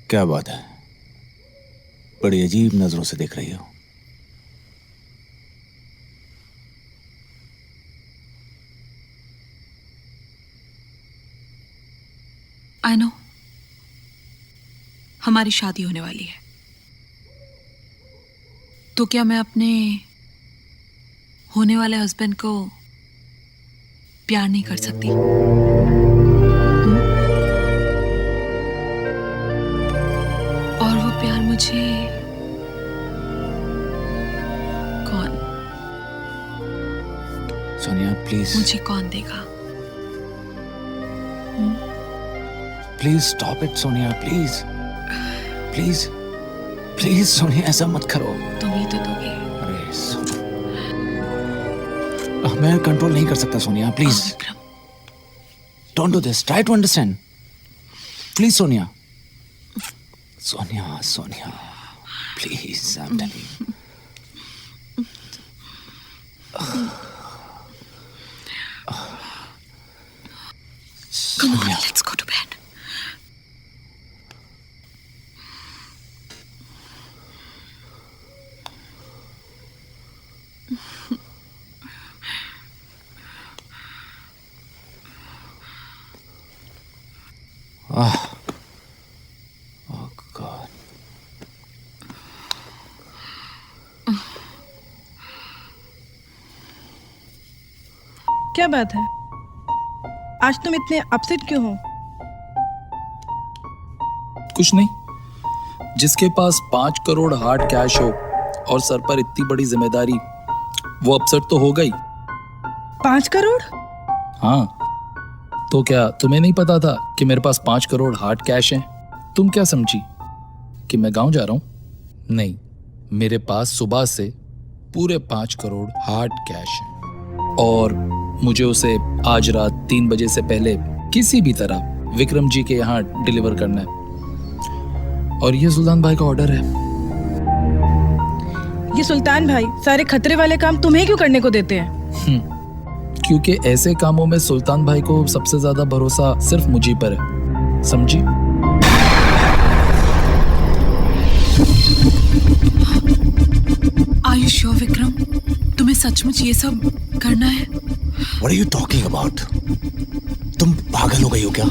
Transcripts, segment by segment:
क्या बात है, बड़ी अजीब नजरों से देख रही हो। आई नो, हमारी शादी होने वाली है, तो क्या मैं अपने होने वाले हस्बैंड को प्यार नहीं कर सकती? और वो प्यार मुझे कौन, सोनिया प्लीज, मुझे कौन देगा? Please stop it Sonia, please please please Sonia, ऐसा मत करो। तुम ही तो दोगे। अरे मैं कंट्रोल नहीं कर सकता Sonia, please Vikram, don't do this, try to understand please Sonia. Sonia Sonia please, I am telling you. come on, let's go to bed. Oh God. क्या बात है, आज तुम इतने अपसेट क्यों हो? कुछ नहीं, जिसके पास 5 करोड़ हार्ड कैश हो और सर पर इतनी बड़ी जिम्मेदारी, वो अपसेट तो होगा ही। 5 करोड़? हाँ, तो क्या तुम्हें नहीं पता था कि मेरे पास 5 करोड़ हार्ड कैश हैं? तुम क्या समझी कि मैं गांव जा रहा हूं? नहीं, मेरे पास सुबह से पूरे 5 करोड़ हार्ड कैश है और मुझे उसे आज रात 3 बजे से पहले किसी भी तरह विक्रम जी के यहाँ डिलीवर करना है। और ये सुल्तान भाई का ऑर्डर है। ये सुल्तान भाई सारे खतरे वाले काम तुम्हें क्यों करने को देते हैं? क्योंकि ऐसे कामों में सुल्तान भाई को सबसे ज्यादा भरोसा सिर्फ मुझी पर है, समझी? Are you sure, Vikram? तुम्हें सचमुच ये सब करना है? What are you talking about? तुम पागल हो गई हो क्या?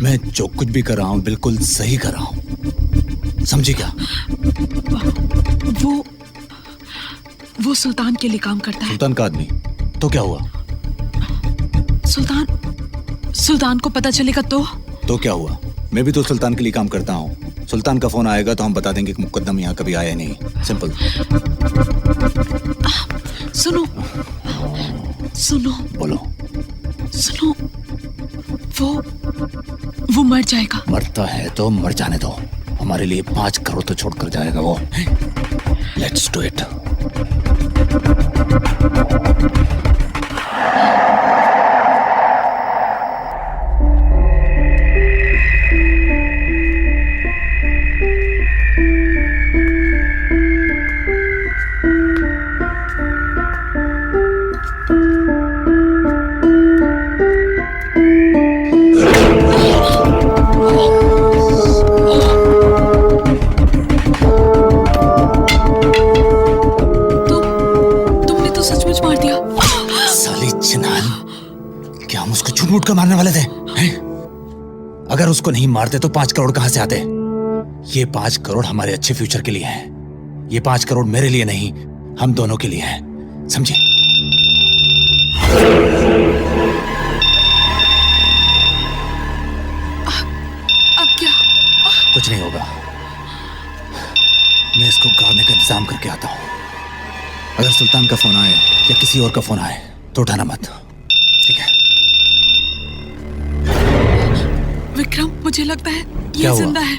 मैं जो कुछ भी कर रहा हूँ बिल्कुल सही कर रहा हूँ, समझी क्या? वो सुल्तान के लिए काम करता है। सुल्तान का आदमी? तो क्या हुआ? सुल्तान को पता चलेगा तो क्या हुआ? मैं भी तो सुल्तान के लिए काम करता हूँ। सुल्तान का फोन आएगा तो हम बता देंगे कि मुकद्दम यहाँ कभी आया नहीं। सिंपल। सुनो बोलो। सुनो, वो मर जाएगा। मरता है तो मर जाने दो, हमारे लिए 5 करोड़ तो छोड़ कर जाएगा वो। Let's do it. झूठ का मारने वाले थे हैं? अगर उसको नहीं मारते तो 5 करोड़ कहां से आते? ये 5 करोड़ हमारे अच्छे फ्यूचर के लिए हैं। ये 5 करोड़ मेरे लिए नहीं, हम दोनों के लिए हैं, समझे? अब क्या? कुछ नहीं होगा, मैं इसको गाड़ने का इंतजाम करके आता हूं। अगर सुल्तान का फोन आए या किसी और का फोन आए तो उठाना मत, ठीक है? विक्रम, मुझे लगता है क्या ये हुआ? जिंदा है।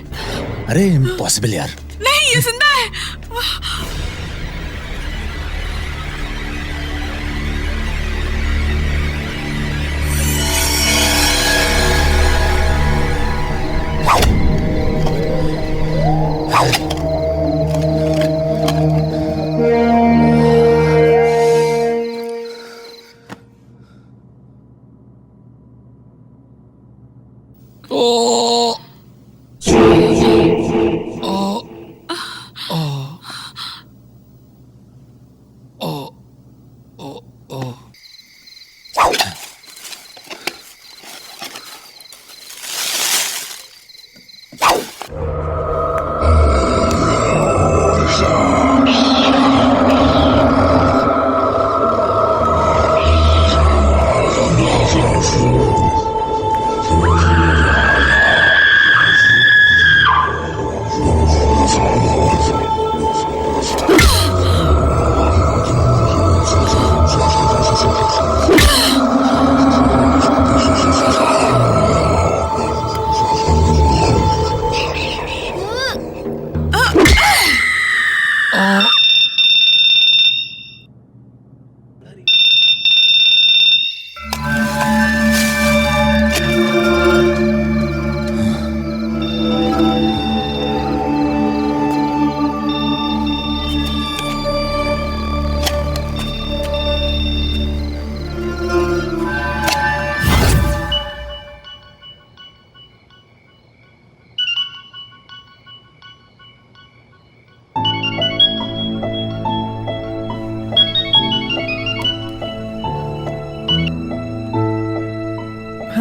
अरे इम्पॉसिबल यार। नहीं, ये जिंदा है।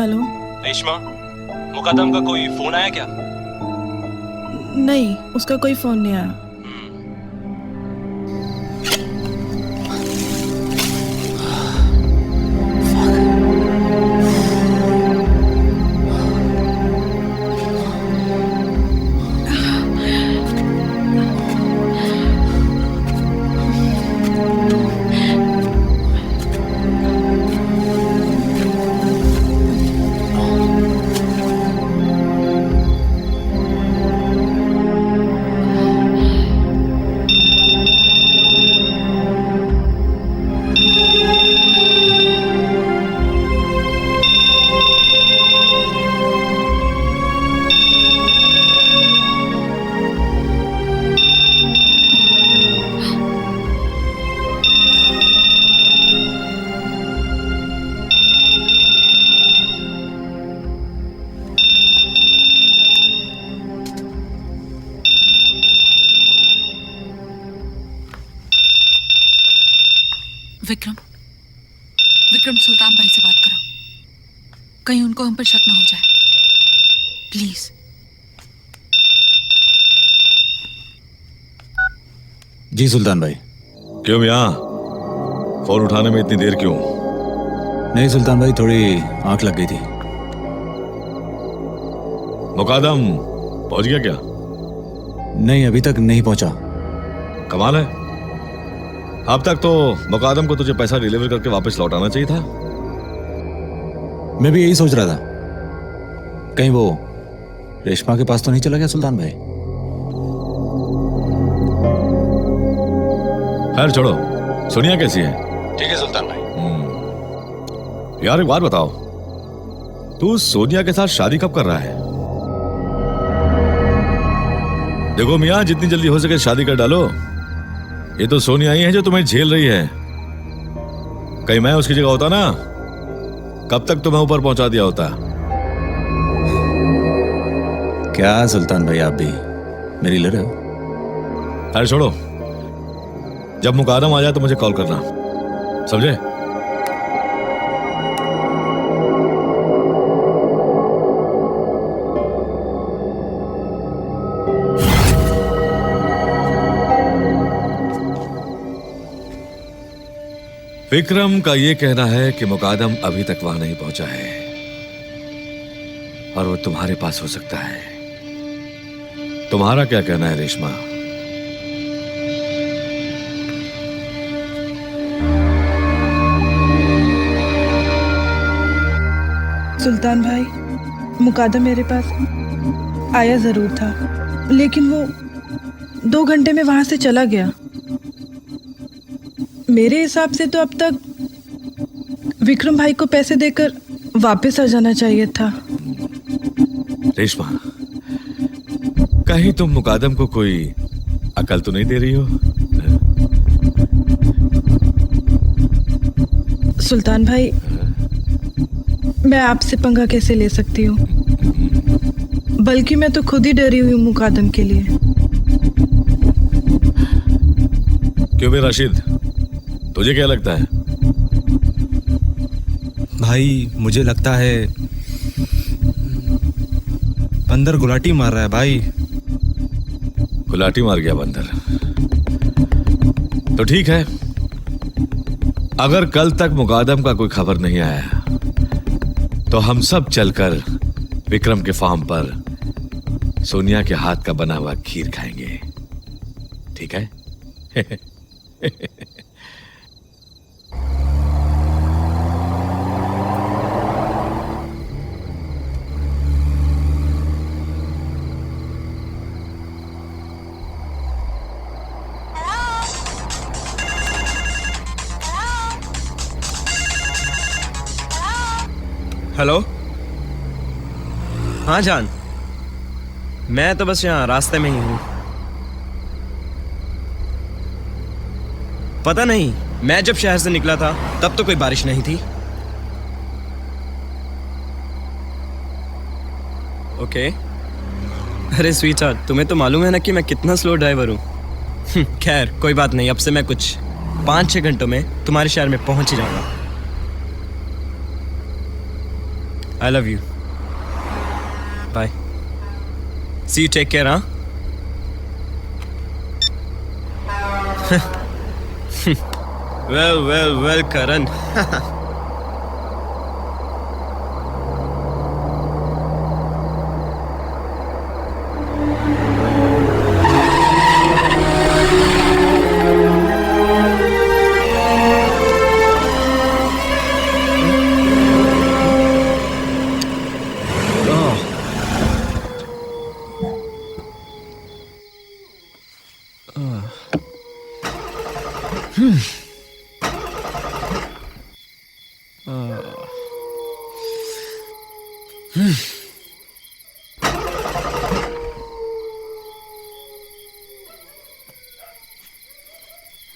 हेलो। रेशमा, मुकदम का कोई फोन आया क्या? नहीं, उसका कोई फोन नहीं आया। विक्रम, विक्रम, सुल्तान भाई से बात करो, कहीं उनको हम पर शक ना हो जाए, प्लीज। जी सुल्तान भाई। क्यों मियां, फोन उठाने में इतनी देर क्यों? नहीं सुल्तान भाई, थोड़ी आंख लग गई थी। मुकादम पहुंच गया क्या? नहीं, अभी तक नहीं पहुंचा। कमाल है, अब तक तो मुकादम को तुझे पैसा डिलीवर करके वापस लौटाना चाहिए था। मैं भी यही सोच रहा था, कहीं वो रेशमा के पास तो नहीं चला गया सुल्तान भाई। खैर छोड़ो, सोनिया कैसी है? ठीक है सुल्तान भाई। यार एक बात बताओ, तू सोनिया के साथ शादी कब कर रहा है? देखो मियां, जितनी जल्दी हो सके शादी कर डालो। ये तो सोनिया ही है जो तुम्हें झेल रही है। कहीं मैं उसकी जगह होता ना, कब तक तुम्हें ऊपर पहुंचा दिया होता। क्या सुल्तान भाई, आप भी मेरी लड़ रहे हो? अरे छोड़ो, जब मुकादम आ जाए तो मुझे कॉल करना, समझे? विक्रम का यह कहना है कि मुकादम अभी तक वहां नहीं पहुंचा है और वो तुम्हारे पास हो सकता है। तुम्हारा क्या कहना है रेशमा? सुल्तान भाई, मुकादम मेरे पास आया जरूर था, लेकिन वो 2 घंटे में वहां से चला गया। मेरे हिसाब से तो अब तक विक्रम भाई को पैसे देकर वापस आ जाना चाहिए था। रेशमा, कहीं तुम मुकादम को कोई अकल तो नहीं दे रही हो? सुल्तान भाई, मैं आपसे पंगा कैसे ले सकती हूँ? बल्कि मैं तो खुद ही डरी हुई हूँ मुकादम के लिए। क्यों बे राशिद, तुझे क्या लगता है? भाई मुझे लगता है बंदर गुलाटी मार रहा है भाई। गुलाटी मार गया बंदर? तो ठीक है, अगर कल तक मुकादम का कोई खबर नहीं आया तो हम सब चलकर विक्रम के फार्म पर सोनिया के हाथ का बना हुआ खीर खाएंगे, ठीक है? हेलो। हाँ जान, मैं तो बस यहाँ रास्ते में ही हूँ। पता नहीं, मैं जब शहर से निकला था तब तो कोई बारिश नहीं थी। ओके। अरे स्वीटहार्ट, तुम्हें तो मालूम है ना कि मैं कितना स्लो ड्राइवर हूँ। खैर कोई बात नहीं, अब से मैं कुछ 5-6 घंटों में तुम्हारे शहर में पहुँच ही जाऊँगा। I love you. Bye. See you. Take care, huh? Well, Karan.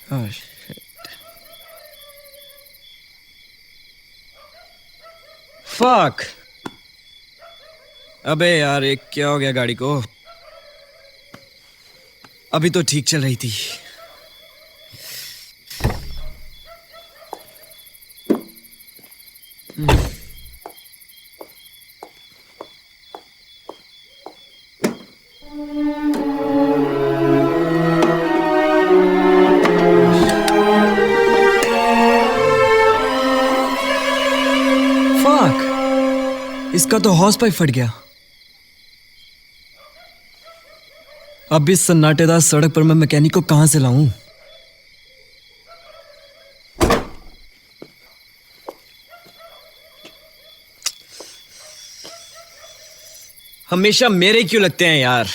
Oh shit. Fuck. अबे यार ये क्या हो गया गाड़ी को? अभी तो ठीक चल रही थी. इसका तो हॉर्स पाइप फट गया. अब इस सन्नाटेदार सड़क पर मैं मैकेनिक को कहां से लाऊं? हमेशा मेरे क्यों लगते हैं यार?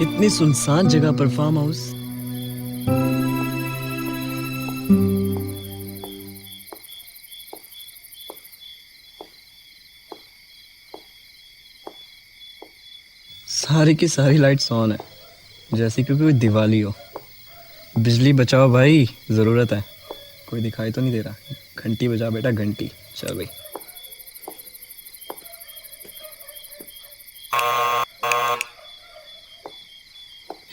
इतनी सुनसान जगह पर फार्म हाउस. सारी की सारी लाइट्स ऑन है, जैसे कि कोई दिवाली हो. बिजली बचाओ भाई, जरूरत है. कोई दिखाई तो नहीं दे रहा? घंटी बजा बेटा, घंटी. चल भाई.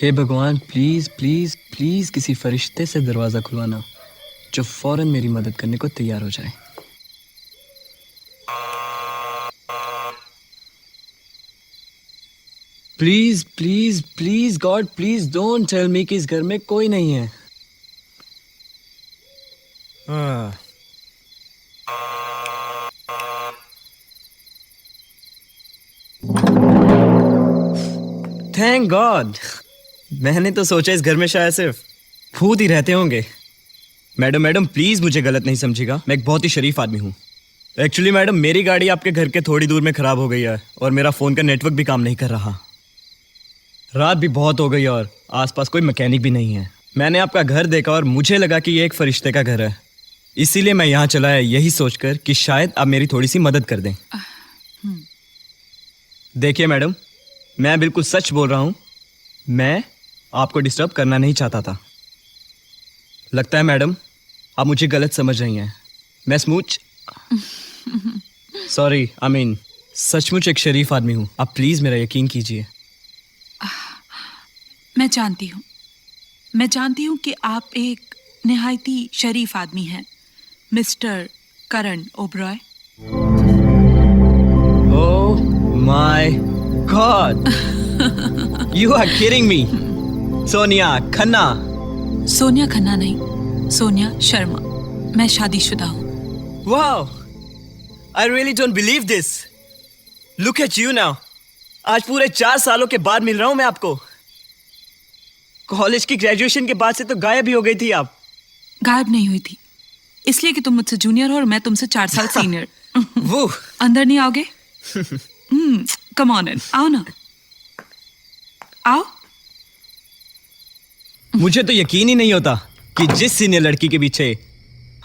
हे भगवान, प्लीज प्लीज प्लीज किसी फरिश्ते से दरवाजा खुलवाना जो फौरन मेरी मदद करने को तैयार हो जाए. Please please please God, please don't tell me कि इस घर में कोई नहीं है. Thank God. मैंने तो सोचा इस घर में शायद सिर्फ भूत ही रहते होंगे. मैडम प्लीज मुझे गलत नहीं समझिएगा, मैं एक बहुत ही शरीफ आदमी हूँ. एक्चुअली मैडम, मेरी गाड़ी आपके घर के थोड़ी दूर में खराब हो गई है और मेरा फोन का नेटवर्क भी काम नहीं कर रहा. रात भी बहुत हो गई और आसपास कोई मैकेनिक भी नहीं है. मैंने आपका घर देखा और मुझे लगा कि ये एक फरिश्ते का घर है, इसीलिए मैं यहाँ चला है यही सोचकर कि शायद आप मेरी थोड़ी सी मदद कर दें. देखिए मैडम, मैं बिल्कुल सच बोल रहा हूँ. मैं आपको डिस्टर्ब करना नहीं चाहता था. लगता है मैडम आप मुझे गलत समझ रही हैं. मैं सॉरी, आई मीन सचमुच एक शरीफ आदमी हूँ. आप प्लीज मेरा यकीन कीजिए. मैं जानती हूँ कि आप एक निहायती शरीफ आदमी हैं, mister Karan Oberoi. Oh my God, you are kidding me. Sonia Khanna. Sonia Khanna नहीं, सोनिया शर्मा. मैं शादीशुदा हूँ. Wow, I really don't believe this. Look at you now. आज पूरे 4 सालों के बाद मिल रहा हूँ मैं आपको. कॉलेज की ग्रेजुएशन के बाद से तो गायब ही हो गई थी आप. गायब नहीं हुई थी, इसलिए कि तुम मुझसे जूनियर हो और मैं तुमसे 4 साल सीनियर. वो अंदर नहीं आओगे? कम ऑन इन, आओ ना, आओ. मुझे तो यकीन ही नहीं होता कि जिस सीनियर लड़की के पीछे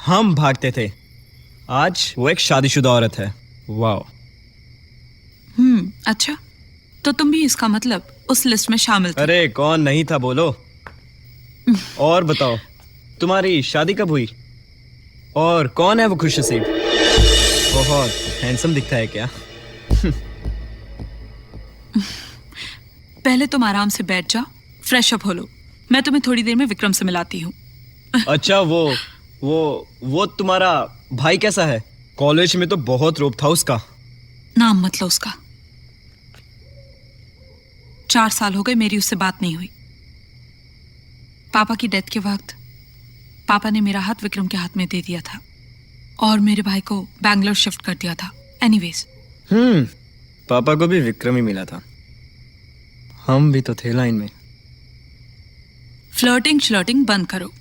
हम भागते थे, आज वो एक शादीशुदा औरत है। वाह। अच्छा, तो तुम भी इसका मतलब उस लिस्ट में शामिल थे। अरे कौन नहीं था बोलो। और बताओ, तुम्हारी शादी कब हुई? और कौन है वो खुशनसीब? बहुत हैंडसम दिखता है क्या? पहले तुम आराम से बैठ जाओ, फ्रेश अप हो लो। मैं तुम्हें थोड़ी देर में विक्रम से मिलाती हूँ। अच्छा, वो तुम्हारा भाई कैसा है? कॉलेज में तो बहुत रोब था उसका। नाम मत लो उसका। 4 साल हो गए मेरी उससे बात नहीं हुई। पापा की डेथ के वक्त पापा ने मेरा हाथ विक्रम के हाथ में दे दिया था और मेरे भाई को बैंगलोर शिफ्ट कर दिया था। एनीवेज, पापा को भी विक्रम ही मिला था। हम भी तो थे लाइन में। फ्लर्टिंग बंद करो।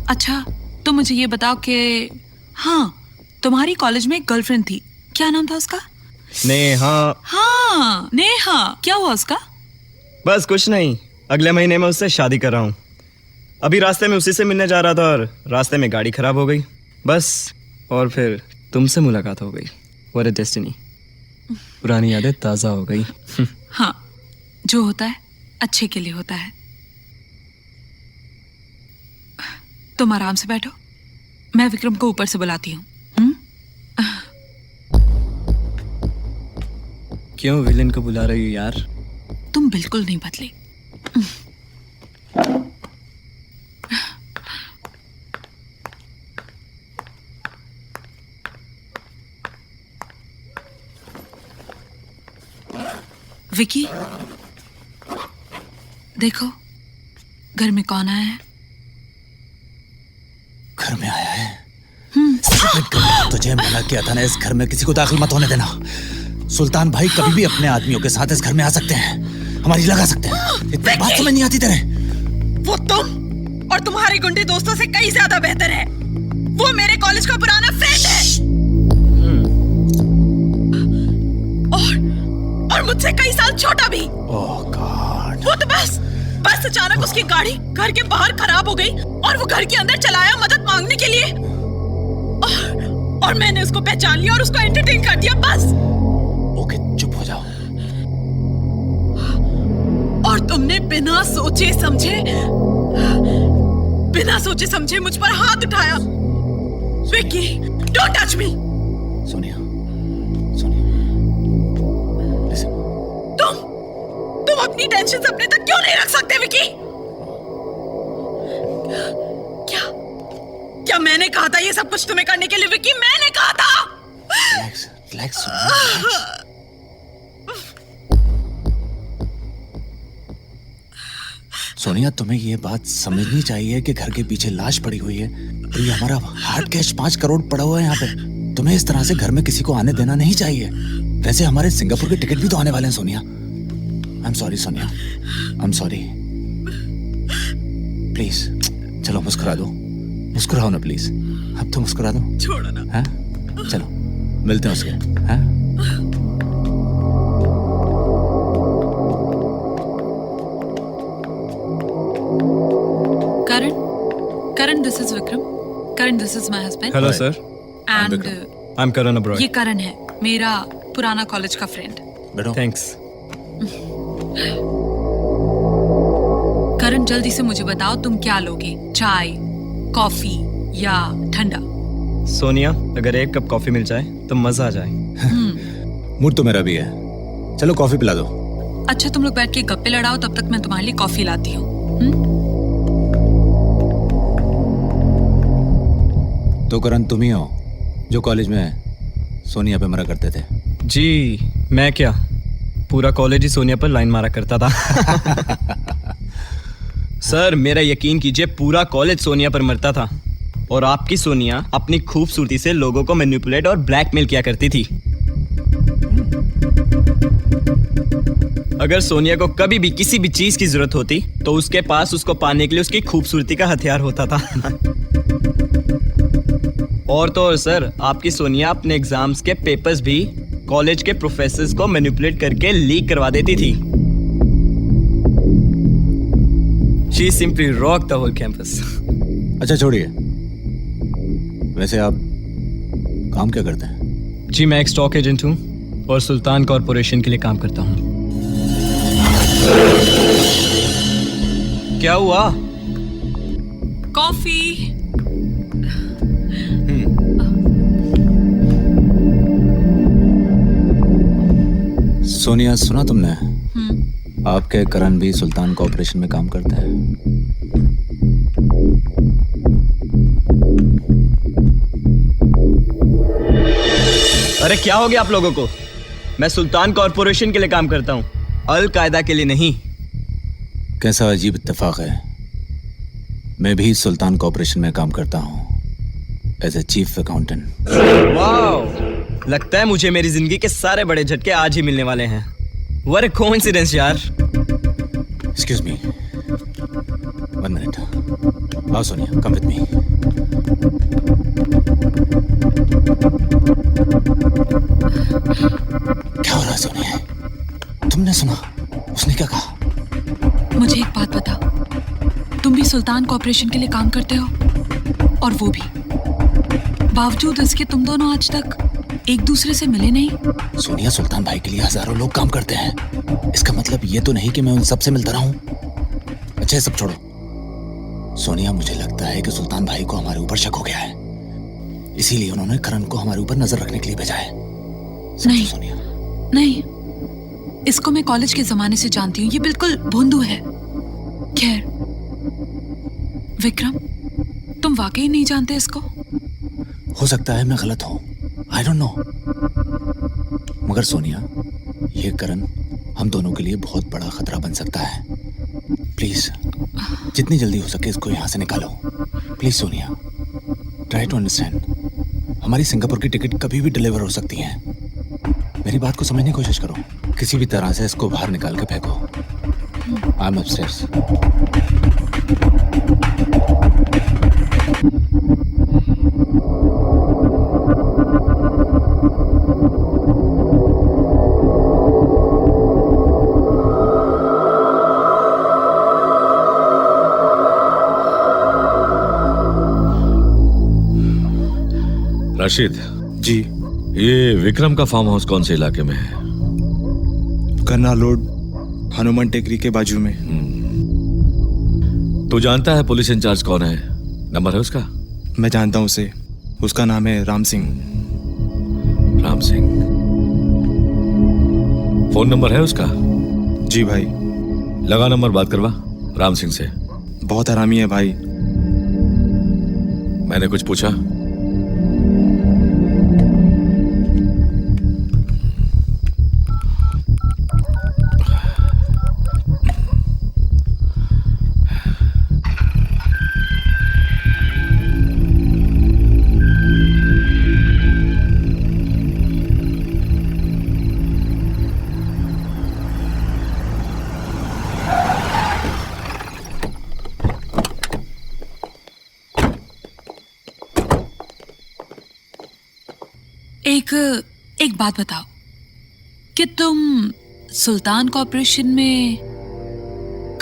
अच्छा, तो मुझे ये बताओ कि हाँ, तुम्हारी कॉलेज में एक गर्लफ्रेंड थी, क्या नाम था उसका? नेहा। हाँ, नेहा। क्या हुआ उसका? बस कुछ नहीं, अगले महीने में उससे शादी कर रहा हूँ। अभी रास्ते में उसी से मिलने जा रहा था और रास्ते में गाड़ी खराब हो गई, बस। और फिर तुमसे मुलाकात हो गई। What a destiny. पुरानी यादें ताज़ा हो गई। हाँ, जो होता है अच्छे के लिए होता है। तुम आराम से बैठो, मैं विक्रम को ऊपर से बुलाती हूँ। क्यों विलेन को बुला रही हो यार? तुम बिल्कुल नहीं बदले। विकी, देखो घर में कौन आया है। घर में आया है? तुझे मना किया था ना, इस घर में किसी को दाखिल मत होने देना। सुल्तान भाई कभी भी अपने आदमियों के साथ इस घर में आ सकते हैं, हमारी लगा सकते हैं। इतनी बात समझ नहीं आती तेरे? वो तुम और तुम्हारे गुंडे दोस्तों से कई ज्यादा बेहतर है। वो मेरे कॉलेज का पुराना फ्रेंड है और मुझसे कई साल छोटा भी। ओह गॉड। वो तो बस अचानक उसकी गाड़ी घर के बाहर खराब हो गई और वो घर के अंदर चलाया मदद मांगने के लिए, और मैंने उसको पहचान लिया और उसको एंटरटेन कर दिया, बस। ओके, चुप हो जाओ। और तुमने बिना सोचे समझे मुझ पर हाथ उठाया। Vicky, don't touch me. Sonia, तुम अपनी टेंशन अपने तक क्यों नहीं रख सकते विकी? क्या मैंने कहा था ये सब कुछ तुम्हें करने के लिए विकी? मैंने कहा था। रिलैक्स। सोनिया, तुम्हें ये बात समझनी चाहिए कि घर के पीछे लाश पड़ी हुई है और ये हमारा हार्ड कैश 5 करोड़ पड़ा हुआ है यहाँ पे। तुम्हें इस तरह से घर में किसी को आने देना नहीं चाहिए। वैसे हमारे सिंगापुर के टिकट भी तो आने वाले हैं Sonia. I am sorry Sonia, I am sorry. Please चलो मुस्कुरा दो, मुस्कुराओ ना प्लीज। अब तो मुस्कुरा दो। छोड़ो ना। हाँ, चलो मिलते हैं उसके। हाँ, Karan, this is Vikram. Karan, this is my husband. Hello sir. And I am Karan Oberoi. ये करण है, मेरा पुराना कॉलेज का फ्रेंड। बैठो। थैंक्स। करण, जल्दी से मुझे बताओ तुम क्या लोगे, चाय, कॉफी या ठंडा? सोनिया, अगर एक कप कॉफी मिल जाए तो मजा आ जाए। मूड तो मेरा भी है, चलो कॉफी पिला दो। अच्छा, तुम लोग बैठ के गप्पे लड़ाओ, तब तक मैं तुम्हारे लिए कॉफी लाती हूँ। तो करण, तुम ही हो जो कॉलेज में सोनिया पे मरा करते थे? जी, मैं क्या, पूरा कॉलेज ही सोनिया पर लाइन मारा करता था। सर, मेरा यकीन कीजिए, पूरा कॉलेज सोनिया पर मरता था और आपकी सोनिया अपनी खूबसूरती से लोगों को मैनिपुलेट और ब्लैकमेल किया करती थी। अगर सोनिया को कभी भी किसी भी चीज की जरूरत होती तो उसके पास उसको पाने के लिए उसकी खूबसूरती का हथियार होता था। और तो और सर, आपकी सोनिया अपने एग्जाम्स के पेपर्स भी कॉलेज के प्रोफेसर्स को मैनिपुलेट करके लीक करवा देती थी। She simply rocked the whole campus. अच्छा छोड़िए, वैसे आप काम क्या करते हैं? जी मैं एक स्टॉक एजेंट हूँ और सुल्तान कॉरपोरेशन के लिए काम करता हूँ। क्या हुआ? कॉफी। सोनिया, सुना तुमने? आपके करण भी सुल्तान कॉर्पोरेशन में काम करते हैं। अरे क्या हो गया आप लोगों को? मैं सुल्तान कॉरपोरेशन के लिए काम करता हूँ, अल कायदा के लिए नहीं। कैसा अजीब इत्तेफाक है, मैं भी सुल्तान कॉर्पोरेशन में काम करता हूँ एज ए चीफ अकाउंटेंट। वाह, लगता है मुझे मेरी जिंदगी के सारे बड़े झटके आज ही मिलने वाले हैं। व्हाट अ कोइंसिडेंस यार। Excuse me, 1 minute. आओ सोनिया, कम विद मी। क्या हो रहा है सोनिया? तुमने सुना उसने क्या कहा? मुझे एक बात बता, तुम भी सुल्तान कॉर्पोरेशन के लिए काम करते हो, और वो भी बावजूद इसके तुम दोनों आज तक एक दूसरे से मिले नहीं। सोनिया, सुल्तान भाई के लिए हजारों लोग काम करते हैं, इसका मतलब ये तो नहीं कि मैं उन सबसे मिलता रहूं। अच्छा, सब छोड़ो। सोनिया, मुझे लगता है कि सुल्तान भाई को हमारे ऊपर शक हो गया है, इसीलिए उन्होंने करण को हमारे ऊपर नजर रखने के लिए भेजा है। नहीं सोनिया, नहीं, इसको मैं कॉलेज के जमाने से जानती हूँ, ये बिल्कुल भोंदू है। खैर विक्रम, तुम वाकई नहीं जानते इसको? हो सकता है मैं गलत हूं, आई डोंट नो, मगर सोनिया, ये करण हम दोनों के लिए बहुत बड़ा खतरा बन सकता है। प्लीज जितनी जल्दी हो सके इसको यहाँ से निकालो। Please Sonia, try to understand. हमारी सिंगापुर की टिकट कभी भी डिलीवर हो सकती है। मेरी बात को समझने की कोशिश करो, किसी भी तरह से इसको बाहर निकाल के फेंको। I am upstairs. Rashid ji. ये विक्रम का फार्म हाउस कौन से इलाके में है? करनाल रोड, हनुमान टेकरी के बाजू में। तू जानता है पुलिस इंचार्ज कौन है? नंबर है उसका? मैं जानता हूँ उसे, उसका नाम है राम सिंह। राम सिंह, फोन नंबर है उसका? जी भाई। लगा नंबर, बात करवा राम सिंह से। बहुत हरामी है भाई। मैंने कुछ पूछा? एक बात बताओ कि तुम सुल्तान कॉर्पोरेशन में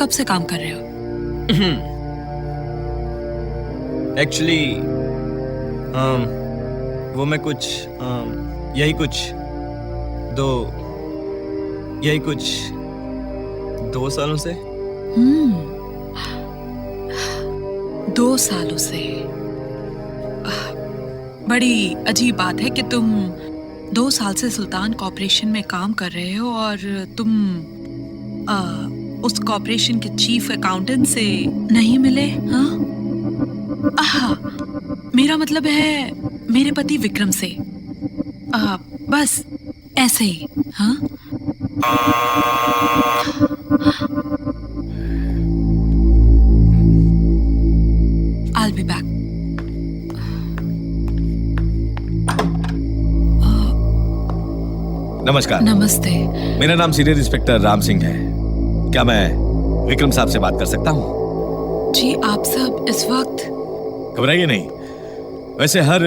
कब से काम कर रहे हो? एक्चुअली वो मैं कुछ यही कुछ 2 सालों से। 2 सालों से? बड़ी अजीब बात है कि तुम 2 साल से सुल्तान कॉर्पोरेशन में काम कर रहे हो और तुम उस कॉर्पोरेशन के चीफ अकाउंटेंट से नहीं मिले। हाँ, मेरा मतलब है मेरे पति विक्रम से। बस ऐसे ही। हाँ, I'll be back. नमस्कार। नमस्ते। मेरा नाम सीनियर इंस्पेक्टर राम सिंह है। क्या मैं विक्रम साहब से बात कर सकता हूँ? जी, आप सब इस वक्त? घबराइए नहीं। वैसे हर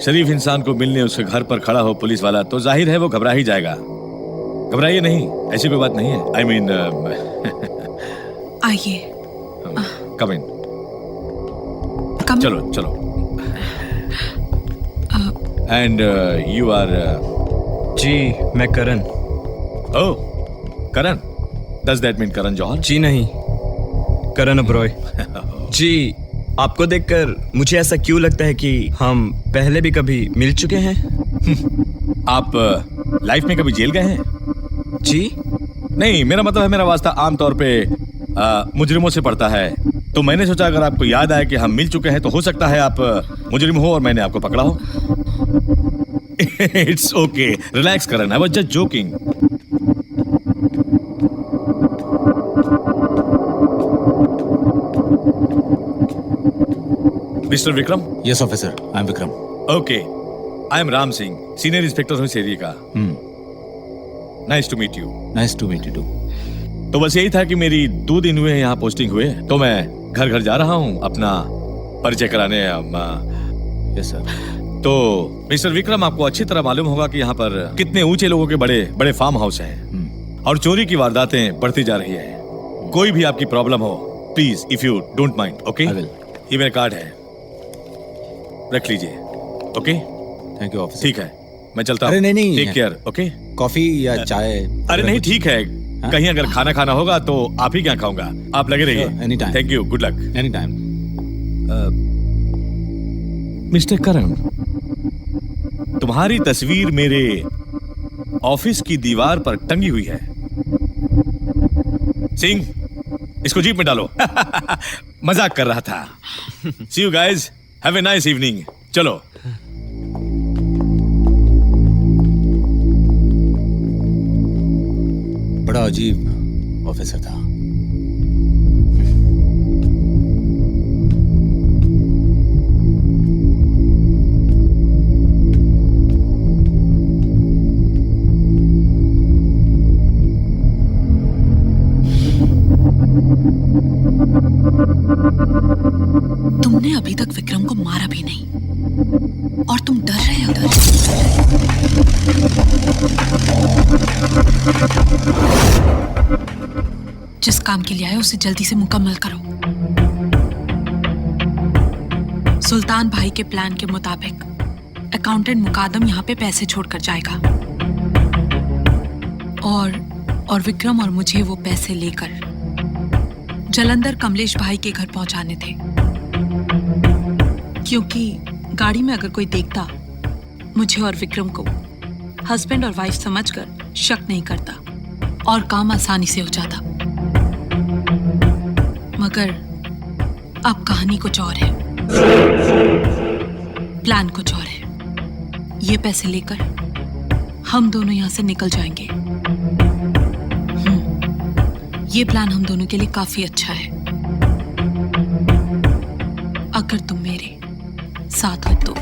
शरीफ इंसान को मिलने उसके घर पर खड़ा हो पुलिस वाला तो जाहिर है वो घबरा ही जाएगा। घबराइए नहीं, ऐसी कोई बात नहीं है। आइए। कम इन। कम। चलो चलो। And you are? जी मैं Karan. Oh Karan, does that mean Karan Johar? जी नहीं, करण ओबरॉय। जी आपको देखकर मुझे ऐसा क्यों लगता है कि हम पहले भी कभी मिल चुके हैं? आप लाइफ में कभी जेल गए हैं? जी नहीं, मेरा मतलब है मेरा वास्ता आमतौर पे मुजरिमों से पड़ता है, तो मैंने सोचा अगर आपको याद आए कि हम मिल चुके हैं तो हो सकता है आप मुजरिम हो और मैंने आपको पकड़ा हो। It's okay, relax Karan, I was just joking. Mister Vikram? Yes officer, I am Vikram. Okay, I am Ram Singh, senior inspector हूँ इस एरिया का। Nice to meet you. Nice to meet you too. तो बस यही था कि मेरी 2 दिन हुए हैं यहाँ पोस्टिंग हुए, तो मैं घर घर जा रहा हूँ अपना परिचय कराने। Yes sir. तो मिस्टर विक्रम, आपको अच्छी तरह मालूम होगा कि यहाँ पर कितने ऊंचे लोगों के बड़े बड़े फार्म हाउस हैं और चोरी की वारदातें बढ़ती जा रही है। कोई भी आपकी प्रॉब्लम हो, please if you don't mind, okay? ये मेरा कार्ड है, रख लीजिए। Okay, thank you officer. ठीक है, मैं चलता हूँ। अरे नहीं, टेक केयर। ओके, कॉफी या चाय? अरे नहीं, ठीक है, कहीं अगर खाना खाना होगा तो आप ही क्या खाऊंगा, आप लगे रहिए। Any time. Thank you, good luck. Any time. Mister Karan, तुम्हारी तस्वीर मेरे ऑफिस की दीवार पर टंगी हुई है। सिंह, इसको जीप में डालो। मजाक कर रहा था। See you guys, have a nice evening. चलो। बड़ा अजीब ऑफिसर था। तुमने अभी तक विक्रम को मारा भी नहीं और तुम डर रहे हो। जिस काम के लिए आए उसे जल्दी से मुकम्मल करो। सुल्तान भाई के प्लान के मुताबिक अकाउंटेंट मुकादम यहाँ पे पैसे छोड़कर जाएगा और विक्रम और मुझे वो पैसे लेकर जलंधर कमलेश भाई के घर पहुंचाने थे, क्योंकि गाड़ी में अगर कोई देखता मुझे और विक्रम को हस्बैंड और वाइफ समझकर शक नहीं करता और काम आसानी से हो जाता। मगर अब कहानी कुछ और है, प्लान कुछ और है। ये पैसे लेकर हम दोनों यहां से निकल जाएंगे। ये प्लान हम दोनों के लिए काफी अच्छा है। अगर तुम मेरे साथ हो तो।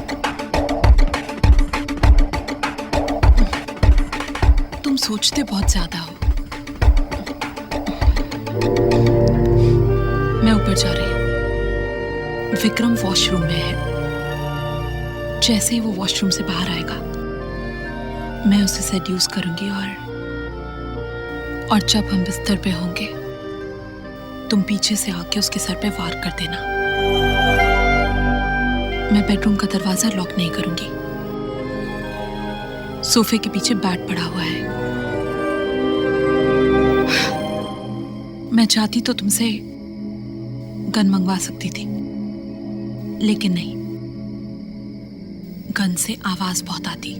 तुम सोचते बहुत ज्यादा हो। मैं ऊपर जा रही हूं। विक्रम वॉशरूम में है। जैसे ही वो वॉशरूम से बाहर आएगा मैं उसे सेड्यूस करूंगी और जब हम बिस्तर पे होंगे तुम पीछे से आके उसके सर पे वार कर देना। मैं बेडरूम का दरवाजा लॉक नहीं करूंगी। सोफे के पीछे बैट पड़ा हुआ है। मैं चाहती तो तुमसे गन मंगवा सकती थी, लेकिन नहीं, गन से आवाज बहुत आती।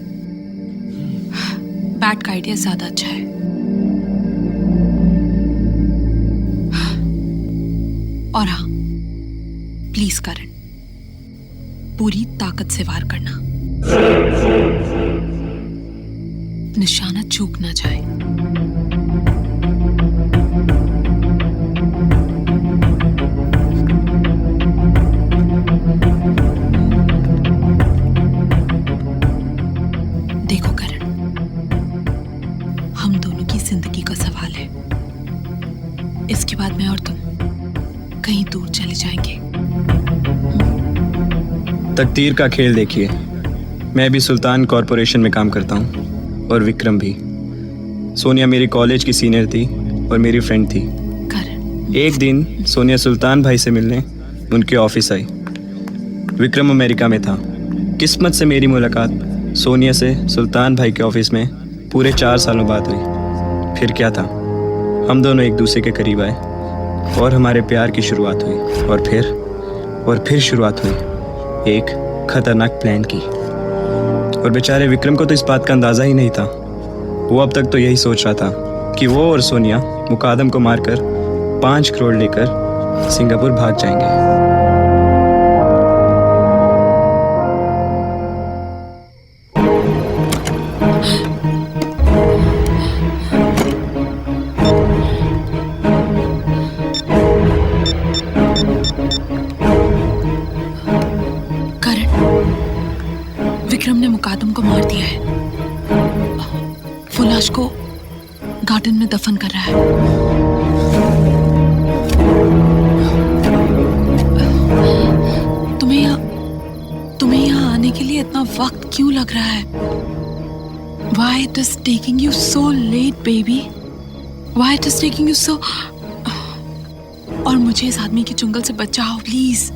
बैट का आइडिया ज्यादा अच्छा है। और हाँ, प्लीज करण, पूरी ताकत से वार करना, निशाना चूक ना जाए। देखो करण, हम दोनों की जिंदगी का सवाल है। इसके बाद मैं और तुम कहीं दूर चले जाएंगे। तकदीर का खेल देखिए। मैं भी सुल्तान कॉरपोरेशन में काम करता हूँ और विक्रम भी। सोनिया मेरी कॉलेज की सीनियर थी और मेरी फ्रेंड थी। करण, एक दिन सोनिया सुल्तान भाई से मिलने उनके ऑफिस आई। विक्रम अमेरिका में था। किस्मत से मेरी मुलाकात सोनिया से सुल्तान भाई के ऑफिस में पूरे 4 सालों बाद हुई। फिर क्या था, हम दोनों एक दूसरे के करीब आए और हमारे प्यार की शुरुआत हुई। और फिर शुरुआत हुई एक खतरनाक प्लान की। और बेचारे विक्रम को तो इस बात का अंदाज़ा ही नहीं था। वो अब तक तो यही सोच रहा था कि वो और सोनिया मुकादम को मारकर 5 करोड़ लेकर सिंगापुर भाग जाएंगे। विक्रम ने मुकादम को मार दिया है। वो लाश को गार्डन में दफन कर रहा है। तुम्हें यहाँ आने के लिए इतना वक्त क्यों लग रहा है? Why it is taking you so late, baby? Why it is taking you so? और मुझे इस आदमी के चुंगल से बचाओ प्लीज।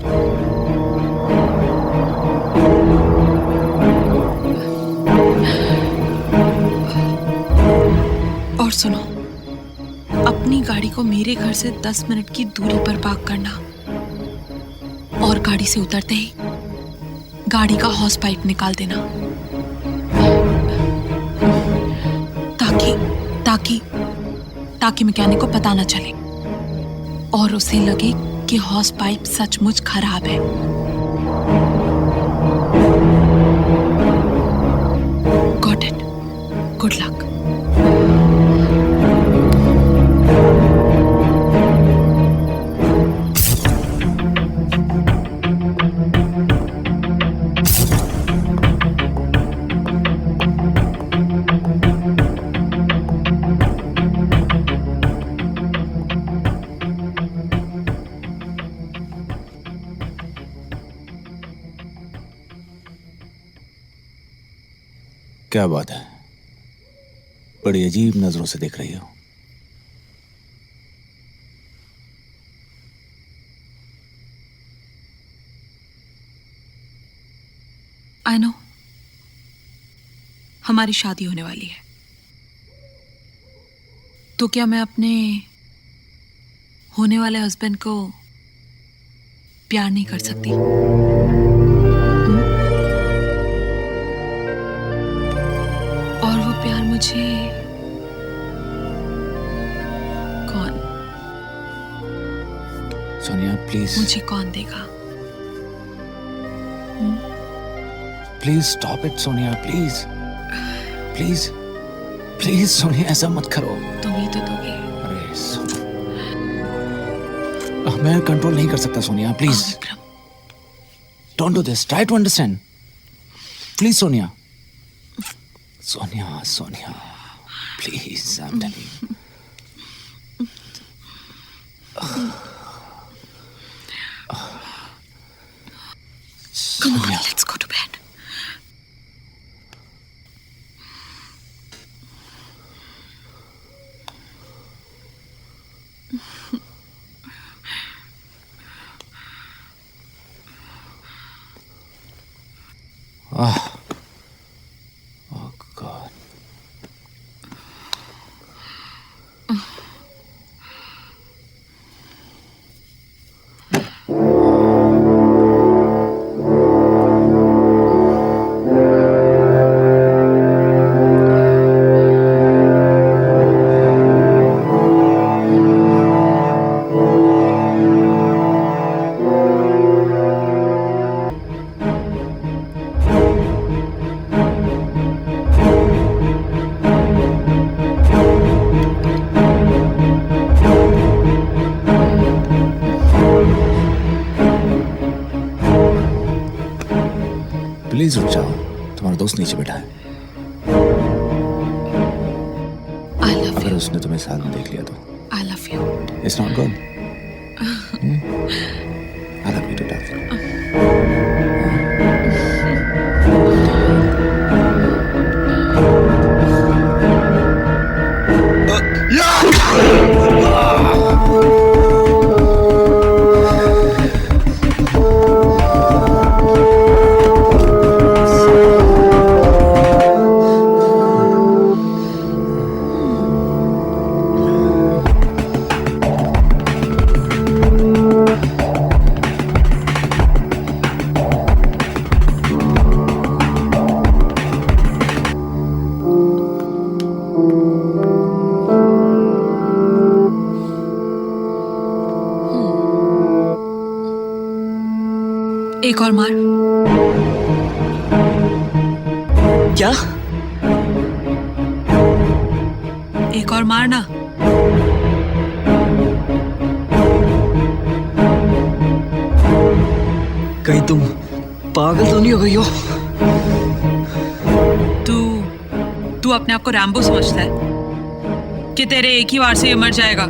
और सुनो, अपनी गाड़ी को मेरे घर से 10 मिनट की दूरी पर पार्क करना और गाड़ी से उतरते ही गाड़ी का हॉस पाइप निकाल देना ताकि मैकेनिक को पता न चले और उसे लगे कि हॉस पाइप सचमुच खराब है। Got it. Good luck. क्या बात है, बड़ी अजीब नजरों से देख रही हो। आई नो हमारी शादी होने वाली है, तो क्या मैं अपने होने वाले हस्बैंड को प्यार नहीं कर सकती? और वो प्यार मुझे कौन? सोनिया प्लीज। मुझे कौन देगा? Please stop it Sonia, please please please Sonia, ऐसा मत करो। तुम ही तो दोगे। अरे मैं कंट्रोल नहीं कर सकता Sonia, please Vikram, don't do this, try to understand please. Sonia Sonia Sonia please, I am telling you. Come on, let's go to bed. Oh God. Please रुक जाओ, तुम्हारा दोस्त नीचे बैठा है। I love अगर you. उसने तुम्हें साथ में देख लिया तो I love you. It's not good. I love you too darling. एक और मार। क्या? एक और मारना। कहीं तुम पागल तो नहीं हो गई हो? तू अपने आप को रैम्बो समझता है कि तेरे एक ही वार से ये मर जाएगा?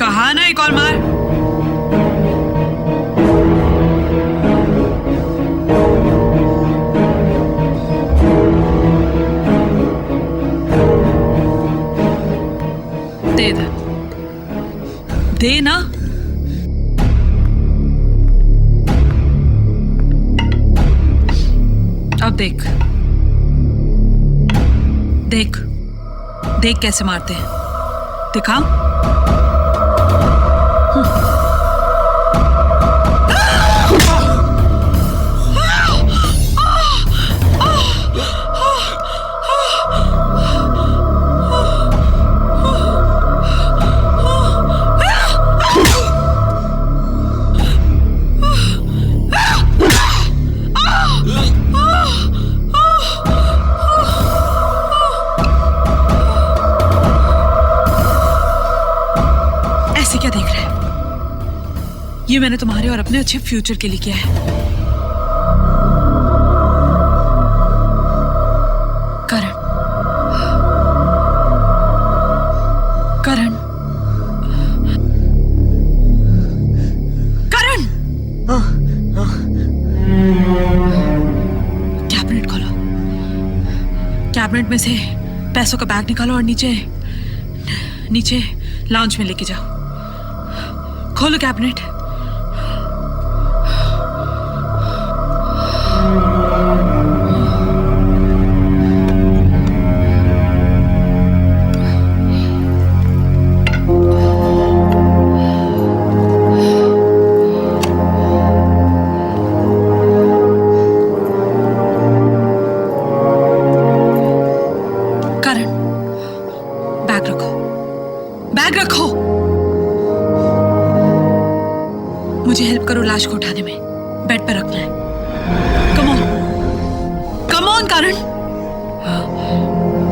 कहा ना एक और मार। दे ना। अब देख देख देख कैसे मारते हैं। दिखा। क्या देख रहे हैं? ये मैंने तुम्हारे और अपने अच्छे फ्यूचर के लिए किया है। करण, करण, करण! कैबिनेट खोलो। कैबिनेट में से पैसों का बैग निकालो और नीचे नीचे लाउंज में लेके जाओ। खोलो कैबिनेट। करण, बैग रखो, बैग रखो। मुझे हेल्प करो लाश को उठाने में। बेड पर रखना है। Come on, come on Karan,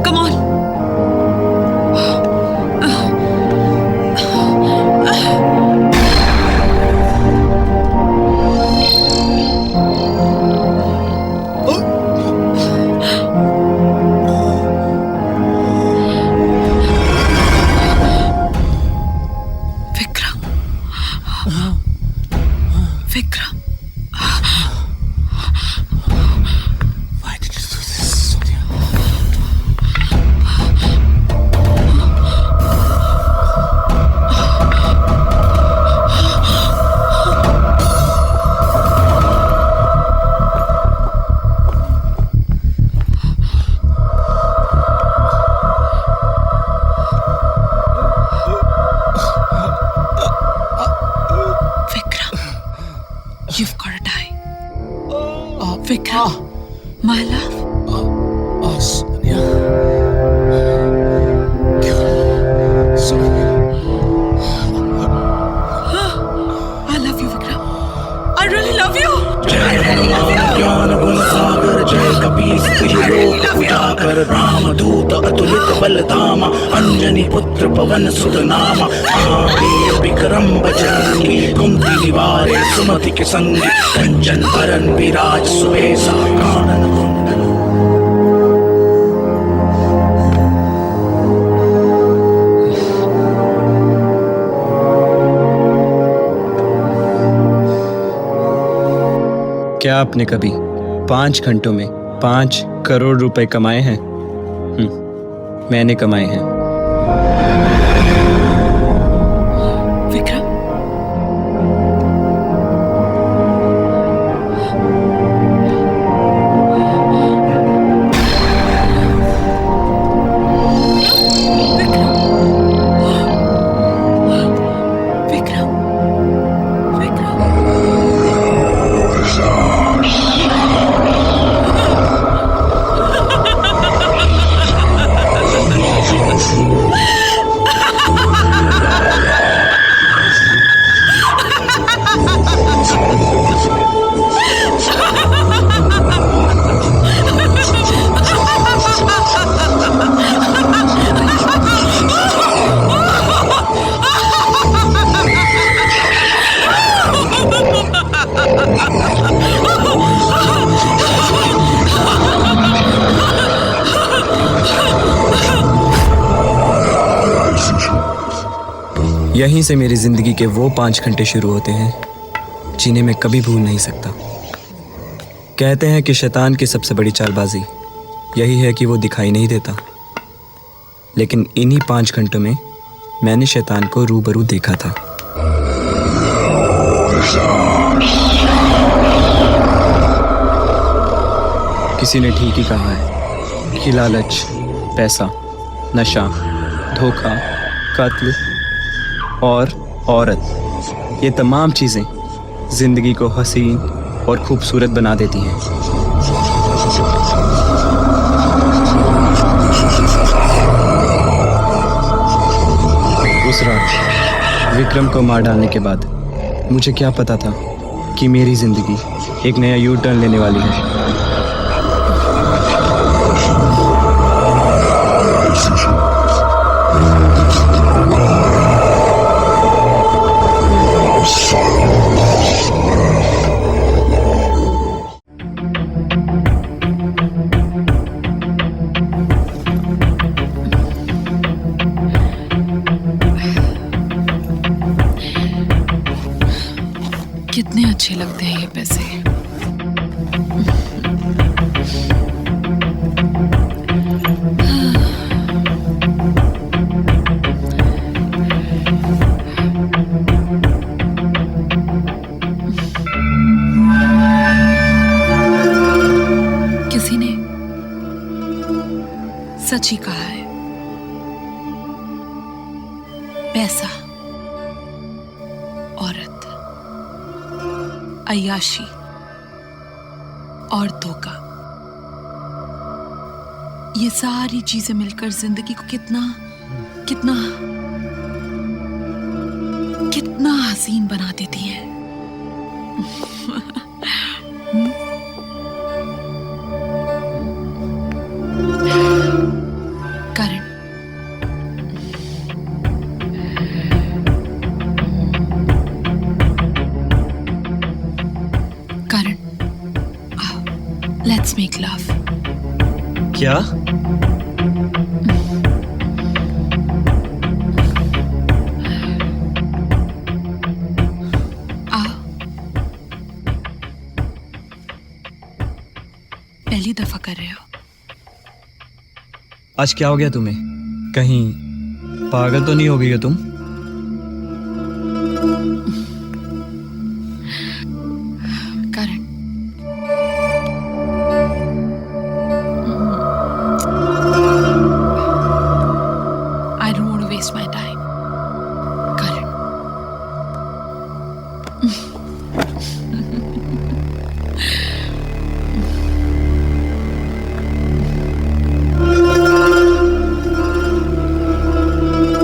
come on. Vikram, Why did you do this, Sonia? You've got to die. Vikram, my love. Sonia. Sonia. I love you, Vikram. I really love you. जय हनुमान ज्ञान गुण सागर जय कपीस लोक उजागर रामदूत अतुलित बल धामा अंजनी पुत्र पवन सुत नामा महावीर विक्रम बजरंगी कुंती निवारे सुमति के संगी कंचन बरन विराज सुबेसा कानन कुंडल। क्या आपने कभी 5 घंटों में 5 करोड़ रुपए कमाए हैं? मैंने कमाए हैं। विक्रम, यहीं से मेरी जिंदगी के वो 5 घंटे शुरू होते हैं जिन्हें मैं कभी भूल नहीं सकता। कहते हैं कि शैतान की सबसे बड़ी चालबाजी यही है कि वो दिखाई नहीं देता, लेकिन इन्हीं 5 घंटों में मैंने शैतान को रूबरू देखा था। किसी ने ठीक ही कहा है कि लालच, पैसा, नशा, धोखा, कत्ल और औरत, ये तमाम चीज़ें जिंदगी को हसीन और खूबसूरत बना देती हैं। उस रात विक्रम को मार डालने के बाद मुझे क्या पता था कि मेरी जिंदगी एक नया यू टर्न लेने वाली है। कितने अच्छे लगते हैं ये पैसे। किसी ने सच ही कहा है, पैसा, औरत, अय्याशी और धोखा, ये सारी चीजें मिलकर जिंदगी को कितना कितना कितना हसीन बना देती हैं। करण, Let's make love. क्या? आओ। पहली दफा कर रहे हो? आज क्या हो गया तुम्हें? कहीं पागल तो नहीं हो गई हो तुम? करण, I don't want to waste my time. Karan.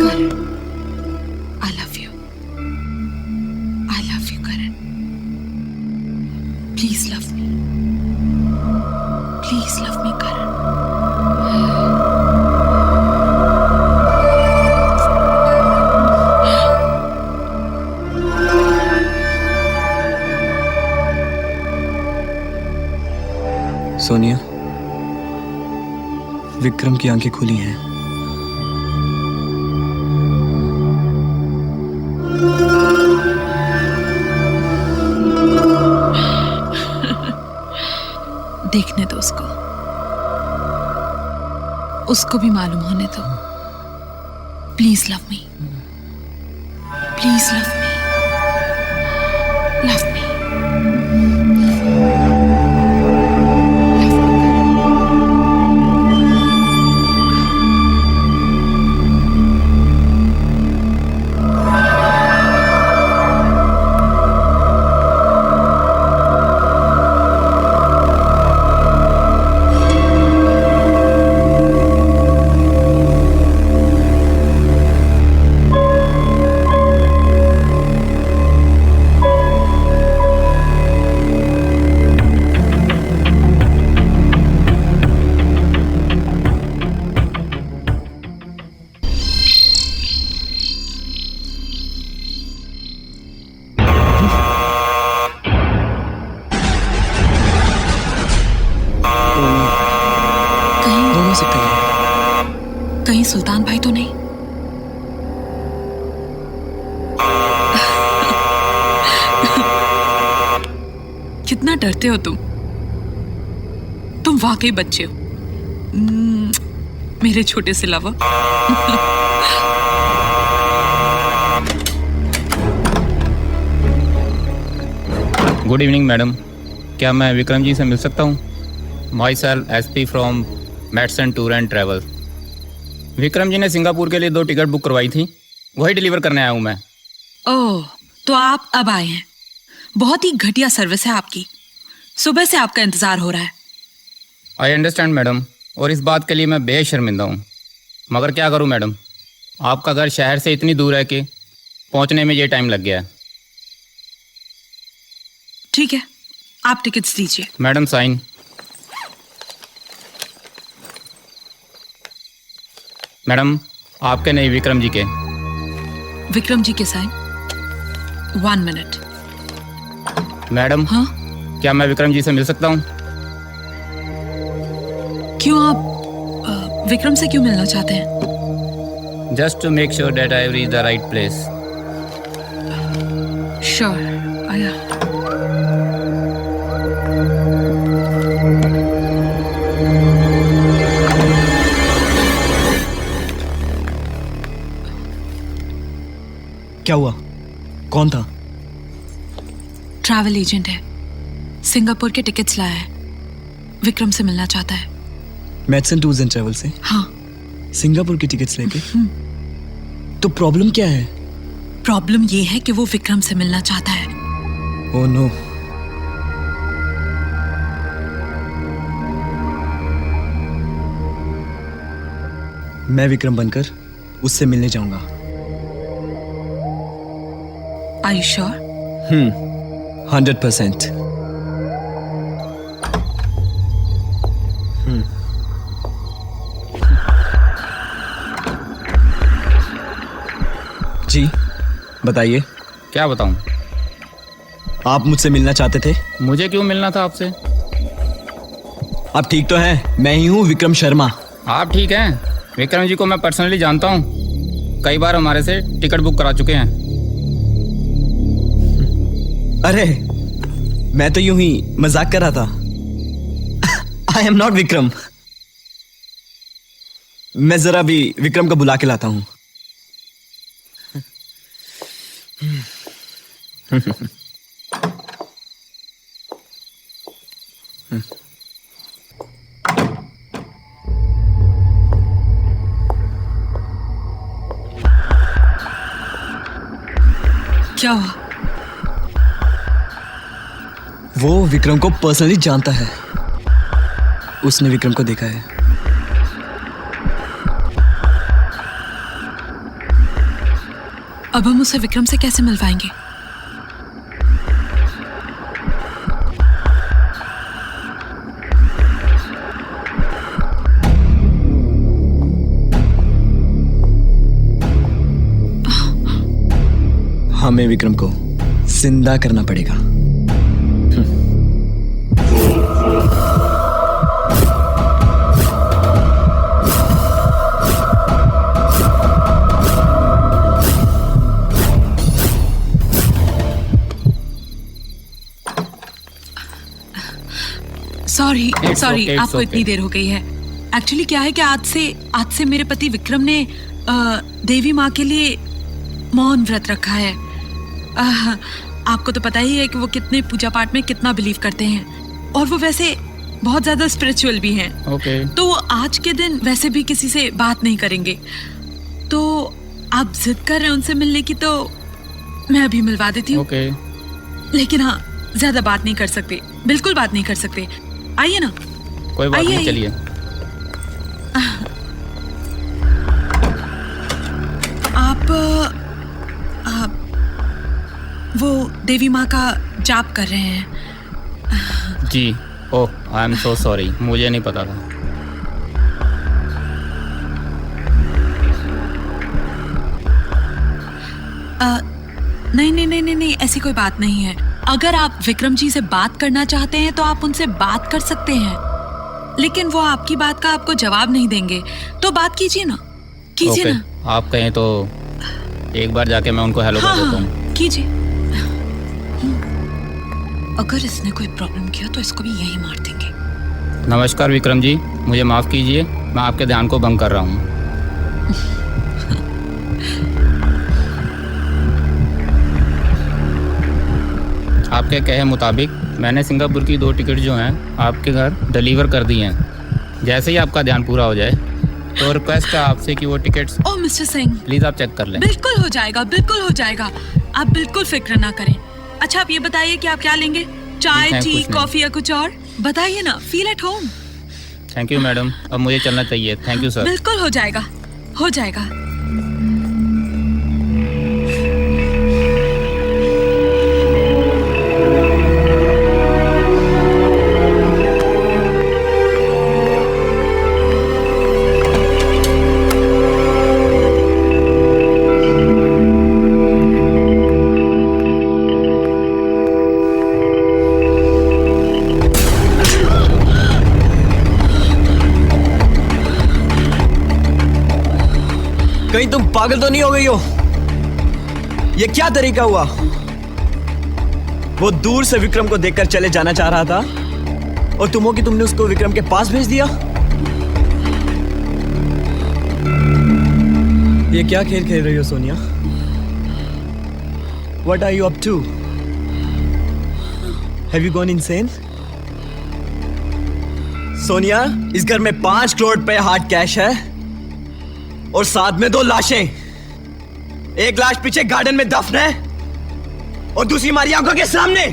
Karan, I love you. I love you, Karan. Please love me. Please love me, Karan. Sonia, Vikram की आंखें खुली हैं। देखने दो उसको भी मालूम होने दो। Please love me, please love me, love me. कहीं सुल्तान भाई तो नहीं? कितना डरते हो तुम वाकई बच्चे हो। मेरे छोटे से लवर। गुड इवनिंग मैडम, क्या मैं विक्रम जी से मिल सकता हूँ? Myself SP from Madison tour and travel. Vikram ji ने सिंगापुर के लिए 2 टिकट बुक करवाई थी, वही डिलीवर करने आया हूँ मैं। ओह, तो आप अब आए हैं। बहुत ही घटिया सर्विस है आपकी। सुबह से आपका इंतजार हो रहा है। आई अंडरस्टैंड मैडम, और इस बात के लिए मैं बेहद शर्मिंदा हूँ, मगर क्या करूँ मैडम, आपका घर शहर से इतनी दूर है कि पहुँचने में ये टाइम लग गया है। ठीक है, आप टिकट्स दीजिए। Madam sign. मैडम आपके नहीं, विक्रम जी के। विक्रम जी के साइन। 1 मिनट। मैडम हाँ, क्या मैं विक्रम जी से मिल सकता हूँ? क्यों आप विक्रम से क्यों मिलना चाहते हैं? Just to make sure that I reach the right place. Sure, आया। क्या हुआ? कौन था? ट्रैवल एजेंट है, सिंगापुर के टिकट्स लाया है, विक्रम से मिलना चाहता है। मेडसन टूर्स एंड ट्रैवल से? हाँ। सिंगापुर की टिकट्स लेके? तो प्रॉब्लम क्या है? प्रॉब्लम ये है कि वो विक्रम से मिलना चाहता है। Oh no. मैं विक्रम बनकर उससे मिलने जाऊंगा। Are you sure? 100%। जी बताइए। क्या बताऊं? आप मुझसे मिलना चाहते थे? मुझे क्यों मिलना था आपसे? आप ठीक तो हैं? मैं ही हूँ विक्रम शर्मा। आप ठीक हैं? विक्रम जी को मैं पर्सनली जानता हूँ, कई बार हमारे से टिकट बुक करा चुके हैं। अरे मैं तो यूं ही मजाक कर रहा था। I am not Vikram. मैं जरा भी विक्रम को बुला के लाता हूं। क्या हुआ? वो विक्रम को पर्सनली जानता है, उसने विक्रम को देखा है। अब हम उसे विक्रम से कैसे मिलवाएंगे? हमें विक्रम को जिंदा करना पड़ेगा। सॉरी आपको इतनी देर हो गई है। एक्चुअली क्या है कि आज से मेरे पति विक्रम ने देवी माँ के लिए मौन व्रत रखा है। आपको तो पता ही है कि वो कितने पूजा पाठ में कितना बिलीव करते हैं, और वो वैसे बहुत ज्यादा स्पिरिचुअल भी हैं। तो वो आज के दिन वैसे भी किसी से बात नहीं करेंगे। तो आप जिद कर रहे हैं उनसे मिलने की, तो मैं अभी मिलवा देती हूँ। लेकिन हाँ, ज्यादा बात नहीं कर सकते, बिल्कुल बात नहीं कर सकते। आइए ना। कोई बात नहीं, चलिए। आप वो देवी माँ का जाप कर रहे हैं? जी। ओह, आई एम सो सॉरी, मुझे नहीं पता था। नहीं, ऐसी कोई बात नहीं है। अगर आप विक्रम जी से बात करना चाहते हैं तो आप उनसे बात कर सकते हैं, लेकिन वो आपकी बात का आपको जवाब नहीं देंगे। तो बात कीजिए ना, कीजिए ना। आप कहें तो एक बार जाके मैं उनको हेलो कर देता हूँ। कीजिए। अगर इसने कोई प्रॉब्लम किया तो इसको भी यही मार देंगे। नमस्कार विक्रम जी, मुझे माफ़ कीजिए, मैं आपके ध्यान को भंग कर रहा हूँ। आपके कहे मुताबिक मैंने सिंगापुर की 2 टिकट जो हैं आपके घर डिलीवर कर दी हैं। जैसे ही आपका ध्यान पूरा हो जाए तो रिक्वेस्ट है आपसे कि वो tickets oh mister Singh, please आप चेक कर लें। बिल्कुल हो जाएगा, बिल्कुल हो जाएगा। आप बिल्कुल फिक्र ना करें। अच्छा आप ये बताइए कि आप क्या लेंगे? चाय, नहीं, टी, कुछ नहीं। कॉफी या कुछ और? बताइए ना, feel at home. Thank you madam, अब मुझे चलना चाहिए। Thank you sir. बिल्कुल हो जाएगा, हो जाएगा। कहीं तुम पागल तो नहीं हो गई हो? ये क्या तरीका हुआ? वो दूर से विक्रम को देखकर चले जाना चाह रहा था और तुम हो कि तुमने उसको विक्रम के पास भेज दिया। ये क्या खेल खेल रही हो Sonia? What are you up to? Have you gone insane? Sonia, इस घर में 5 करोड़ रुपए हार्ड कैश है और साथ में 2 लाशें। एक लाश पीछे गार्डन में दफन है और दूसरी हमारी आंखों के सामने।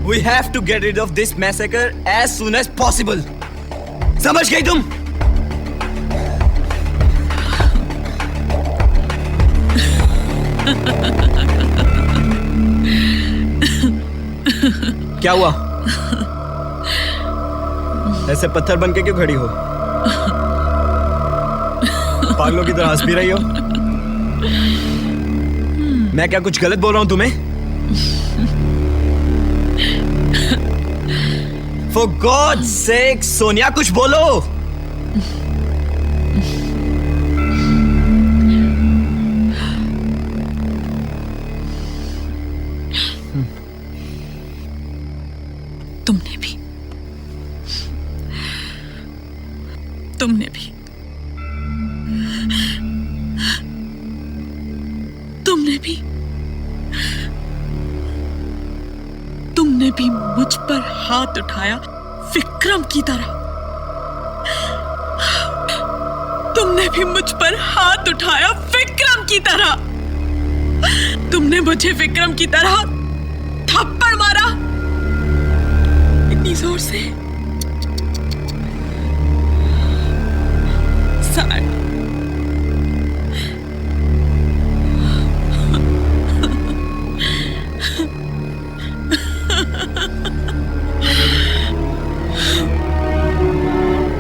We have to get rid of this massacre as soon as possible. समझ गई तुम? क्या हुआ? ऐसे पत्थर बन के क्यों खड़ी हो? पागलों की तरह हंस भी रही हो? मैं क्या कुछ गलत बोल रहा हूं तुम्हें? For God's sake, सोनिया कुछ बोलो। तुमने भी, तुमने भी, तुमने भी, तुमने भी मुझ पर हाथ उठाया विक्रम की तरह। तुमने भी मुझ पर हाथ उठाया विक्रम की तरह। तुमने मुझे विक्रम की तरह थप्पड़ मारा इतनी जोर से। Sad.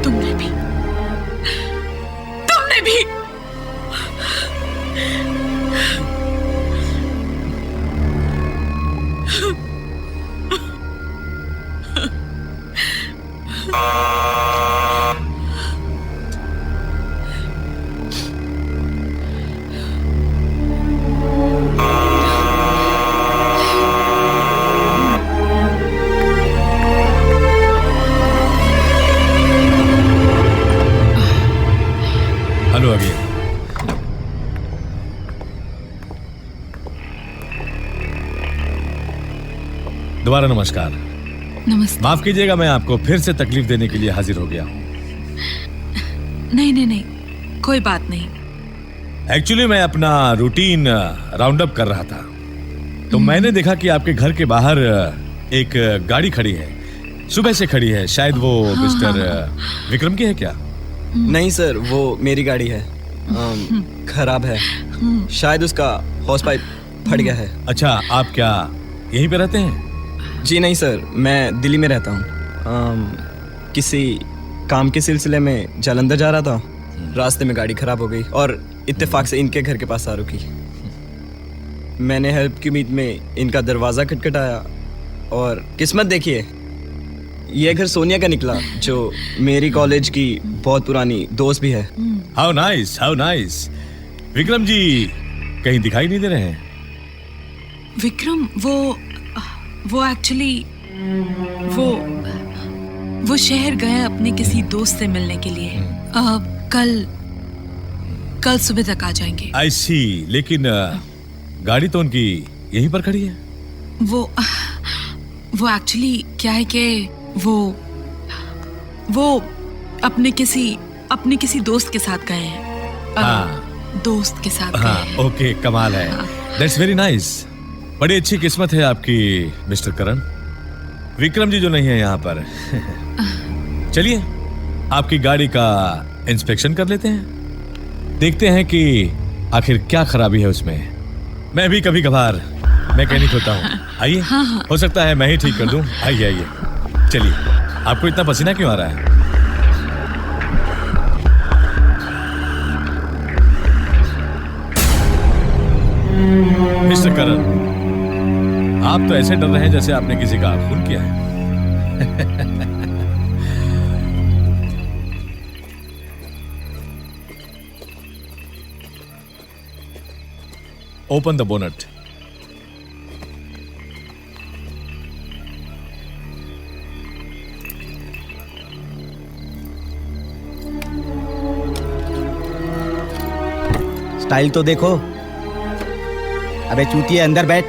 तुमने भी, तुमने भी। Hello again. दोबारा नमस्कार। नमस्ते। माफ कीजिएगा, मैं आपको फिर से तकलीफ देने के लिए हाजिर हो गया हूं। नहीं नहीं नहीं, कोई बात नहीं। एक्चुअली मैं अपना रूटीन राउंड अप कर रहा था तो मैंने देखा कि आपके घर के बाहर एक गाड़ी खड़ी है, सुबह से खड़ी है। शायद वो मिस्टर विक्रम की है क्या? नहीं सर, वो मेरी गाड़ी है। खराब है, शायद उसका हॉस पाइप फट गया है। अच्छा, आप क्या यहीं पे रहते हैं? जी नहीं सर, मैं दिल्ली में रहता हूँ। किसी काम के सिलसिले में जालंधर जा रहा था, रास्ते में गाड़ी खराब हो गई और इत्तेफाक से इनके घर के पास आ रुकी। मैंने हेल्प की उम्मीद में इनका दरवाज़ा खटखटाया और किस्मत देखिए, ये घर सोनिया का निकला, जो मेरी कॉलेज की बहुत पुरानी दोस्त भी है। How nice, how nice. Vikram ji कहीं दिखाई नहीं दे रहे हैं? विक्रम वो वो एक्चुअली वो शहर गए अपने किसी दोस्त से मिलने के लिए। कल सुबह तक आ जाएंगे। आई सी, लेकिन गाड़ी तो उनकी यहीं पर खड़ी है। वो एक्चुअली क्या है कि वो अपने किसी दोस्त के साथ गए हैं। हाँ, दोस्त के साथ हाँ, गए हैं। ओके, कमाल है। That's very nice. बड़ी अच्छी किस्मत है आपकी मिस्टर करण। विक्रम जी जो नहीं है यहाँ पर। चलिए आपकी गाड़ी का इंस्पेक्शन कर लेते हैं, देखते हैं कि आखिर क्या खराबी है उसमें। मैं भी कभी कभार मैकेनिक होता हूँ। आइए, हो सकता है मैं ही ठीक कर दूं। आइए आइए, चलिए। आपको इतना पसीना क्यों आ रहा है? मिस्टर करण, आप तो ऐसे डर रहे हैं जैसे आपने किसी का खून किया है। Open the bonnet. स्टाइल तो देखो। अबे चूतिए, अंदर बैठ।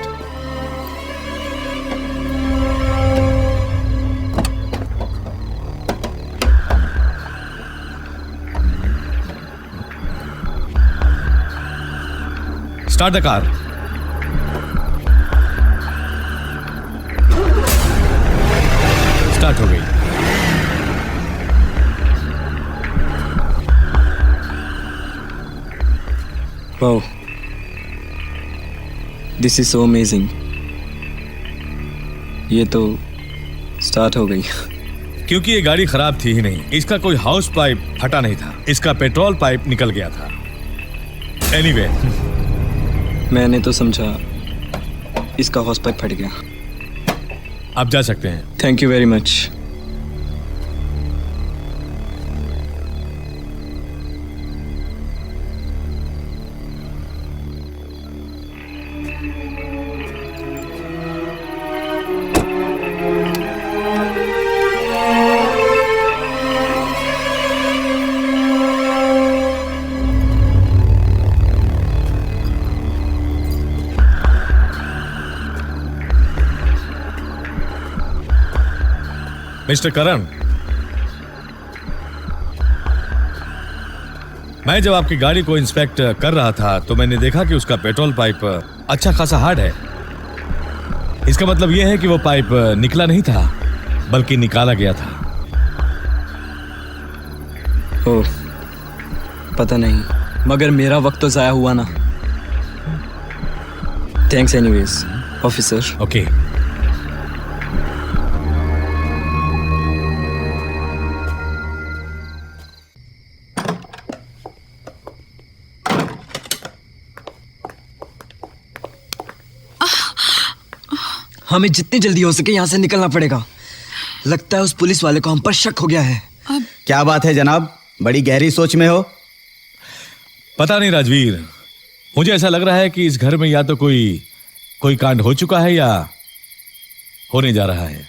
Start the car. स्टार्ट हो गई। Wow, this is so amazing. ये तो स्टार्ट हो गई। क्योंकि ये गाड़ी खराब थी ही नहीं, इसका कोई हाउस पाइप फटा नहीं था, इसका पेट्रोल पाइप निकल गया था। एनीवे, मैंने तो समझा इसका हाउस पाइप फट गया। आप जा सकते हैं। Thank you very much. Mister Karan, मैं जब आपकी गाड़ी को इंस्पेक्ट कर रहा था तो मैंने देखा कि उसका पेट्रोल पाइप अच्छा खासा हार्ड है। इसका मतलब यह है कि वो पाइप निकला नहीं था, बल्कि निकाला गया था। ओह, पता नहीं, मगर मेरा वक्त तो जाया हुआ ना। Thanks anyways officer. ओके। हमें जितनी जल्दी हो सके यहाँ से निकलना पड़ेगा। लगता है उस पुलिस वाले को हम पर शक हो गया है। क्या बात है जनाब, बड़ी गहरी सोच में हो। पता नहीं राजवीर, मुझे ऐसा लग रहा है कि इस घर में या तो कोई कांड हो चुका है या होने जा रहा है।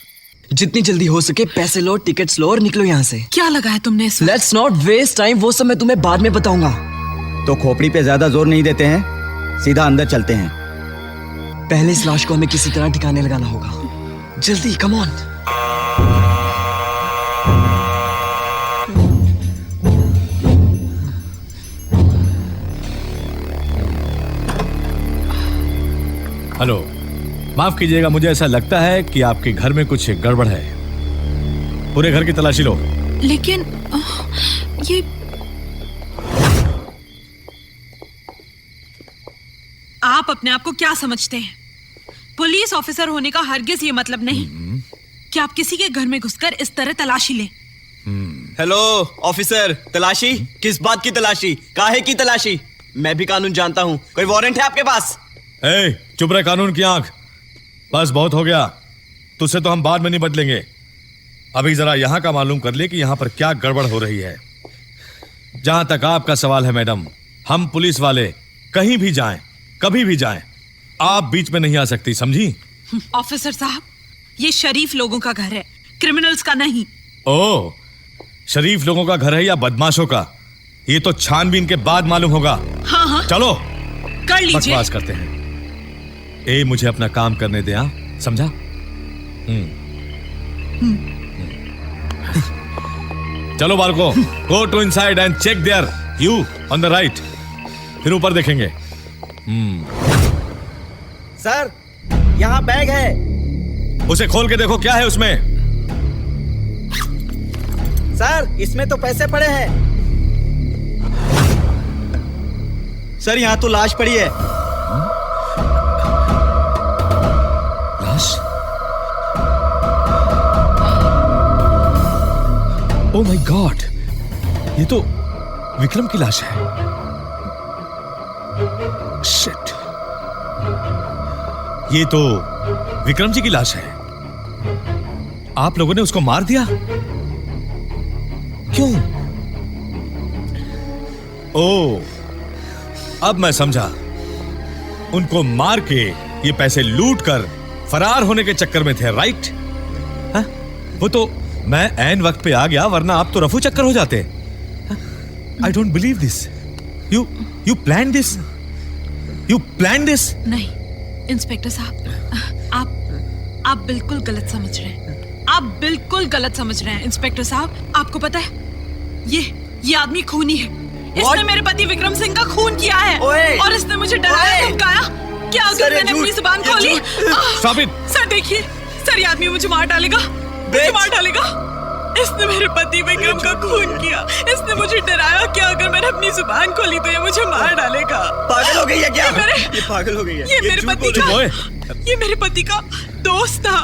जितनी जल्दी हो सके पैसे लो, टिकट्स लो और निकलो यहाँ से। क्या लगा है तुमने इसमें? लेट्स नॉट वेस्ट टाइम, वो सब मैं तुम्हें बाद में बताऊंगा। तो खोपड़ी पे ज्यादा जोर नहीं देते हैं, सीधा अंदर चलते हैं। पहले इस लाश को हमें किसी तरह ठिकाने लगाना होगा। जल्दी, कम ऑन। हेलो, माफ कीजिएगा, मुझे ऐसा लगता है कि आपके घर में कुछ गड़बड़ है। पूरे घर की तलाशी लो। लेकिन ये आप अपने आप को क्या समझते हैं? पुलिस ऑफिसर होने का हरगिज ये मतलब नहीं कि आप किसी के घर में घुसकर इस तरह तलाशी लें। हेलो ऑफिसर, तलाशी? किस बात की तलाशी? काहे की तलाशी? मैं भी कानून जानता हूँ। कोई वारंट है आपके पास? ए, चुप रहे कानून की आंख। बस बहुत हो गया, तुझसे तो हम बाद में नहीं बदलेंगे। अभी जरा यहाँ का मालूम कर ले कि यहाँ पर क्या गड़बड़ हो रही है। जहां तक आपका सवाल है मैडम, हम पुलिस वाले कहीं भी जाएं, कभी भी जाएं, आप बीच में नहीं आ सकती, समझी? ऑफिसर साहब, ये शरीफ लोगों का घर है, क्रिमिनल्स का नहीं। ओह, शरीफ लोगों का घर है या बदमाशों का, ये तो छानबीन के बाद मालूम होगा। हाँ हाँ, चलो कर लीजिए। बकवास करते हैं। ए, मुझे अपना काम करने दे, हाँ, समझा? चलो बालको, go to inside and check there, you on the right. फिर ऊपर देखेंगे। सर, यहाँ बैग है। उसे खोल के देखो क्या है उसमें। सर, इसमें तो पैसे पड़े हैं। सर, यहाँ तो लाश पड़ी है। लाश? ओह माय गॉड, ये तो विक्रम की लाश है। शिट, ये तो विक्रम जी की लाश है। आप लोगों ने उसको मार दिया? क्यों? ओह, अब मैं समझा। उनको मार के ये पैसे लूट कर फरार होने के चक्कर में थे, राइट? हाँ? वो तो मैं ऐन वक्त पे आ गया, वरना आप तो रफू चक्कर हो जाते। I don't believe this. You plan this? You plan this? नहीं इंस्पेक्टर साहब, आप बिल्कुल गलत समझ रहे हैं। आप बिल्कुल गलत समझ रहे हैं इंस्पेक्टर साहब। आपको पता है, ये आदमी खूनी है। इसने मेरे पति विक्रम सिंह का खून किया है और इसने मुझे डराया, धमकाया कि अगर मैंने अपनी जुबान खोली। सर देखिए, सर ये आदमी मुझे मार डालेगा, मुझे मार डालेगा। इसने मेरे पति विक्रम का खून किया। इसने मुझे डराया कि अगर मैंने अपनी जुबान खोली तो ये मुझे मार डालेगा। पागल हो गई है क्या? ये पागल हो गई है। ये मेरे पति का दोस्त था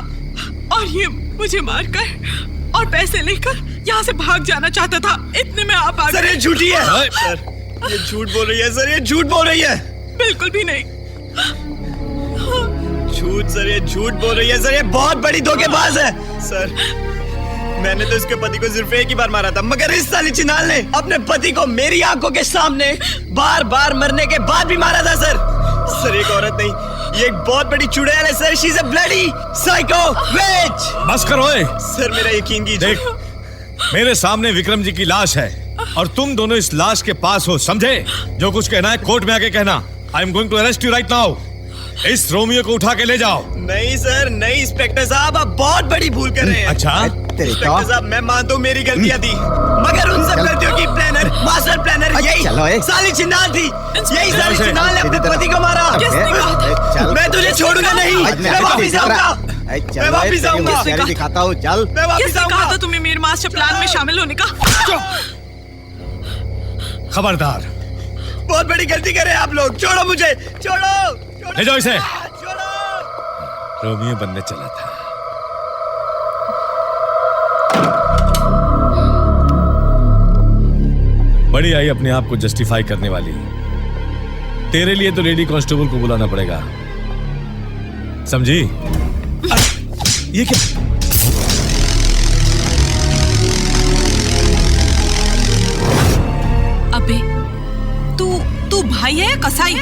और ये मुझे मारकर और पैसे लेकर यहाँ से भाग जाना चाहता था। इतने में आप आ गए। सर ये झूठी है। सर ये झूठ बोल रही है। सर ये झूठ बोल रही है। बिल्कुल भी नहीं। झूठ सर, ये झूठ बोल रही है। सर ये बहुत बड़ी धोखेबाज है। सर मैंने तो इसके पति को सिर्फ एक ही बार मारा था, मगर इस साली चिनाल ने अपने पति को मेरी आंखों के सामने बार बार मरने के बाद भी मारा था। सर एक औरत नहीं, ये एक बहुत बड़ी चुड़ैल है sir. She is a bloody psycho witch. बस करो। सर मेरा यकीन कीजिए। देख, मेरे सामने विक्रम जी की लाश है और तुम दोनों इस लाश के पास हो, समझे? जो कुछ कहना है कोर्ट में आके कहना। I am going to arrest you right now. इस रोमियो को उठा के ले जाओ। नहीं सर नहीं, इंस्पेक्टर साहब आप बहुत बड़ी भूल कर रहे हैं। अच्छा? इंस्पेक्टर साहब मैं मानता हूँ मेरी गलतियाँ थी, मगर उन सब गलतियों की प्लानर, मास्टर प्लानर यही साली चिन्नाल थी। यही साली चिन्नाल ने अपने पति को मारा। मैं तुझे छोड़ूंगा नहीं। मैं वापिस आऊंगा। मैं वापिस आऊंगा। दिखाता हूँ, चल। मैं वापिस आऊंगा। कहा था तुम्हें मेरे मास्टर प्लान में शामिल होने का? खबरदार, बहुत बड़ी गलती कर रहे हैं आप लोग। छोड़ो मुझे, छोड़ो। ले जाओ इसे। छोड़ो। रोमियो बनने चला था। बड़ी आई अपने आप को जस्टिफाई करने वाली। तेरे लिए तो लेडी कांस्टेबल को बुलाना पड़ेगा, समझी? ये क्या? अबे तू भाई है कसाई?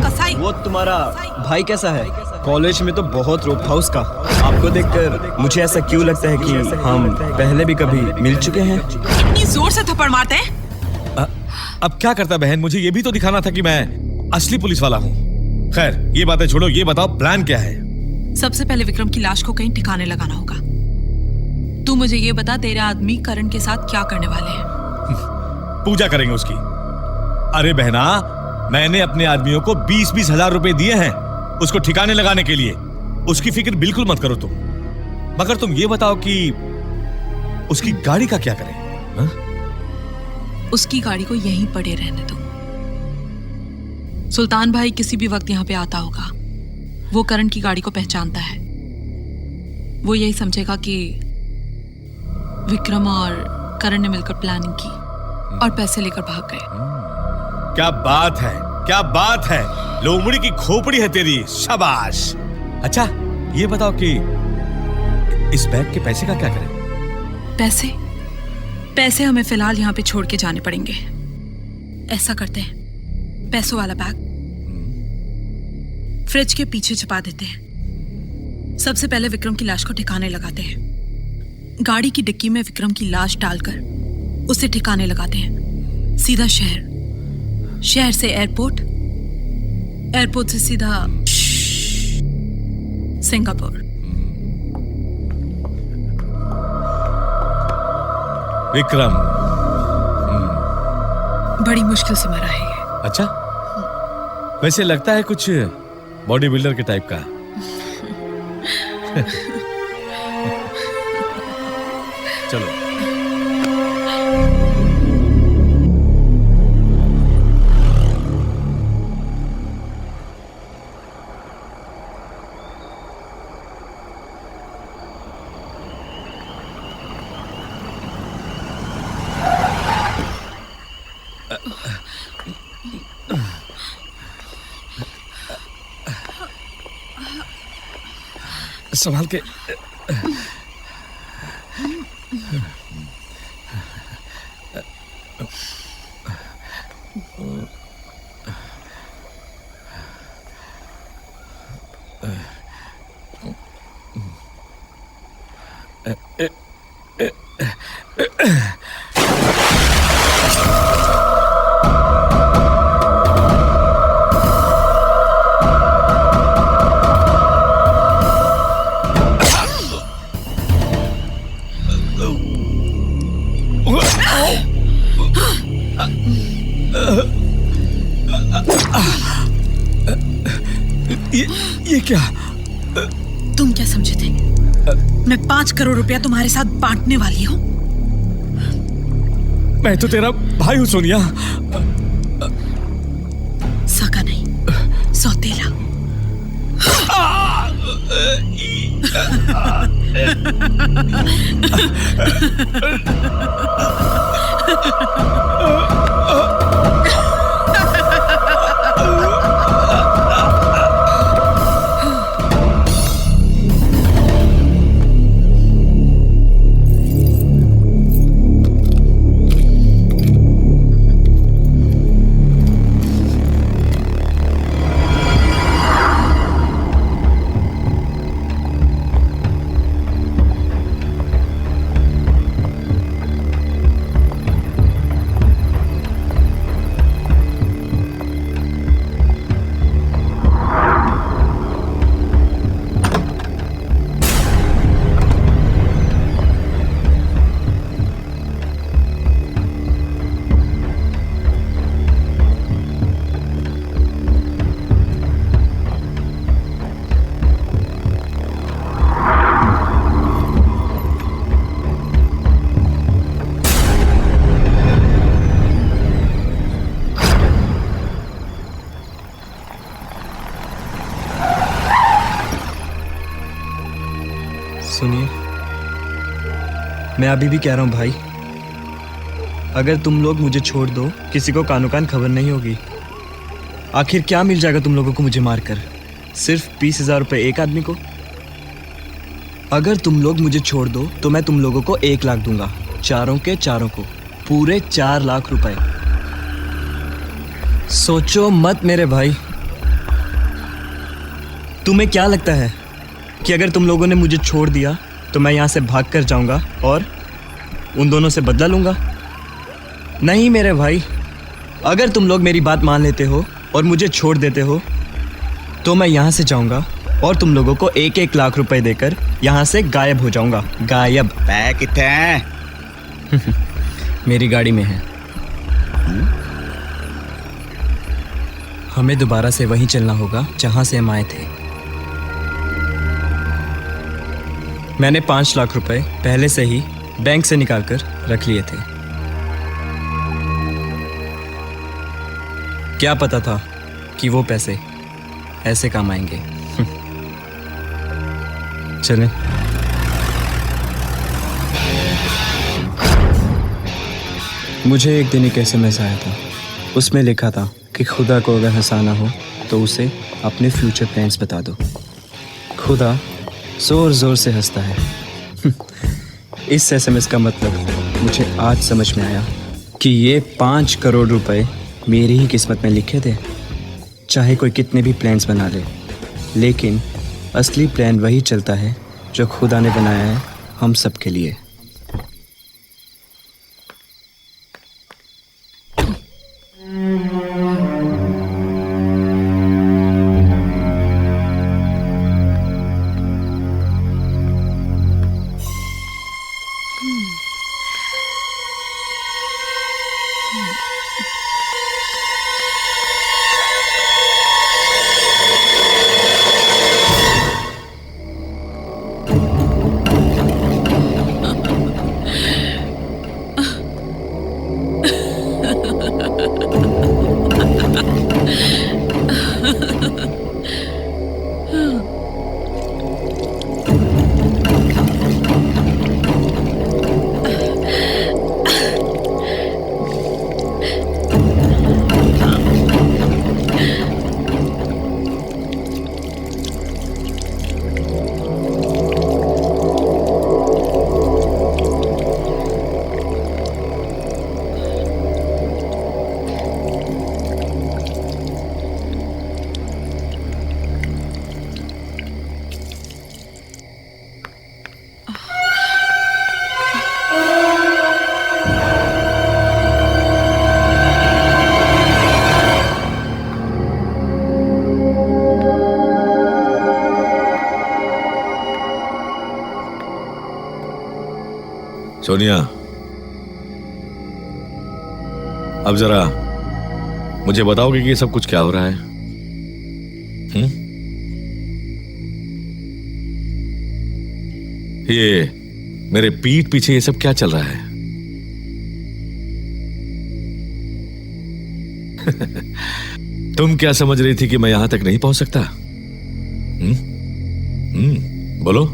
कसाई। वो तुम्हारा भाई कैसा है? कॉलेज में तो बहुत रोप था उसका। आपको देखकर मुझे ऐसा क्यों लगता है कि हम पहले भी कभी मिल चुके हैं। इतनी जोर से थप्पड़ मारते हैं। अब क्या करता बहन, मुझे ये भी तो दिखाना था कि मैं असली पुलिस वाला हूँ। खैर ये बातें छोड़ो, ये बताओ प्लान क्या है? सबसे पहले विक्रम की लाश को कहीं ठिकाने लगाना होगा। तू मुझे ये बता, तेरे आदमी करण के साथ क्या करने वाले हैं? पूजा करेंगे उसकी। अरे बहना, मैंने अपने आदमियों को 20-20 हजार रुपए दिए हैं उसको ठिकाने लगाने के लिए। उसकी फिक्र बिल्कुल मत करो तुम। मगर तुम ये बताओ कि उसकी गाड़ी का क्या करें? हा? उसकी गाड़ी को यहीं पड़े रहने दो। सुल्तान भाई किसी भी वक्त यहाँ पे आता होगा। वो करण की गाड़ी को पहचानता है। वो यही समझेगा कि विक्रम और करण ने मिलकर प्लानिंग की और पैसे लेकर भाग गए। क्या बात है, क्या बात है। लोमड़ी की खोपड़ी है तेरी, शाबाश। अच्छा ये बताओ कि इस बैग के पैसे का क्या करें? पैसे हमें फिलहाल यहाँ पे छोड़ के जाने पड़ेंगे। ऐसा करते हैं, पैसों वाला बैग फ्रिज के पीछे छुपा देते हैं। सबसे पहले विक्रम की लाश को ठिकाने लगाते हैं। गाड़ी की डिक्की में विक्रम की लाश डालकर उसे ठिकाने लगाते हैं। सीधा शहर, शहर से एयरपोर्ट, एयरपोर्ट से सीधा सिंगापुर। विक्रम बड़ी मुश्किल से मरा है ये। अच्छा, वैसे लगता है कुछ बॉडी बिल्डर के टाइप का। चलो। संभाल के। ये क्या? तुम क्या समझे थे? मैं 5 करोड़ रुपया तुम्हारे साथ बांटने वाली हूँ। मैं तो तेरा भाई हूँ सोनिया। सगा नहीं, सौतेला। सुनिए, मैं अभी भी कह रहा हूँ भाई, अगर तुम लोग मुझे छोड़ दो, किसी को कानो कान खबर नहीं होगी। आखिर क्या मिल जाएगा तुम लोगों को मुझे मारकर? सिर्फ 20,000 रुपये एक आदमी को? अगर तुम लोग मुझे छोड़ दो तो मैं तुम लोगों को 1 लाख दूंगा, चारों के चारों को, पूरे 4 लाख रुपए। सोचो मत मेरे भाई। तुम्हें क्या लगता है कि अगर तुम लोगों ने मुझे छोड़ दिया तो मैं यहाँ से भाग कर जाऊँगा और उन दोनों से बदला लूँगा? नहीं मेरे भाई, अगर तुम लोग मेरी बात मान लेते हो और मुझे छोड़ देते हो तो मैं यहाँ से जाऊँगा और तुम लोगों को 1-1 लाख रुपए देकर यहाँ से गायब हो जाऊँगा। गायब। कितने हैं? मेरी गाड़ी में है। हमें दोबारा से वहीं चलना होगा जहाँ से हम आए थे। मैंने 5 लाख रुपए पहले से ही बैंक से निकालकर रख लिए थे। क्या पता था कि वो पैसे ऐसे काम आएंगे। चलें। मुझे एक दिन एक SMS आया था, उसमें लिखा था कि खुदा को अगर हंसाना हो तो उसे अपने फ्यूचर प्लान्स बता दो। खुदा जोर जोर से हंसता है। इस SMS का मतलब मुझे आज समझ में आया कि ये 5 करोड़ रुपए मेरी ही किस्मत में लिखे थे। चाहे कोई कितने भी प्लान्स बना ले, लेकिन असली प्लान वही चलता है जो खुदा ने बनाया है हम सब के लिए। सोनिया, अब जरा मुझे बताओगे कि ये सब कुछ क्या हो रहा है? ये मेरे पीठ पीछे ये सब क्या चल रहा है? तुम क्या समझ रही थी कि मैं यहां तक नहीं पहुंच सकता? बोलो।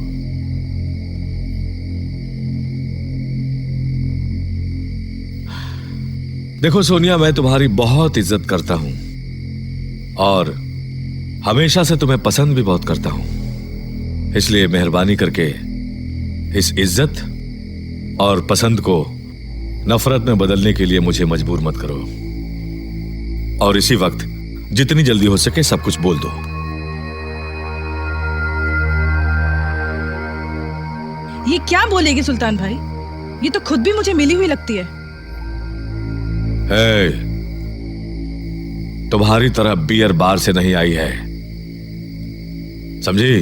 देखो सोनिया, मैं तुम्हारी बहुत इज्जत करता हूं और हमेशा से तुम्हें पसंद भी बहुत करता हूं। इसलिए मेहरबानी करके इस इज्जत और पसंद को नफरत में बदलने के लिए मुझे मजबूर मत करो। और इसी वक्त जितनी जल्दी हो सके सब कुछ बोल दो। ये क्या बोलेगी सुल्तान भाई? ये तो खुद भी मुझे मिली हुई लगती है। तुम्हारी तरह बियर बार से नहीं आई है, समझी?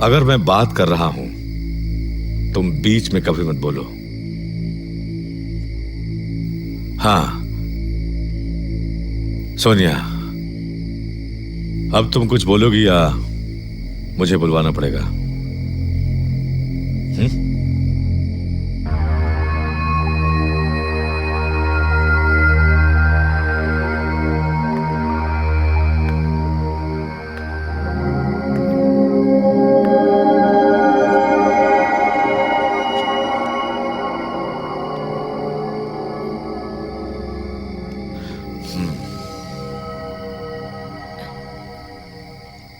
अगर मैं बात कर रहा हूं तुम बीच में कभी मत बोलो। हाँ सोनिया, अब तुम कुछ बोलोगी या मुझे बुलवाना पड़ेगा?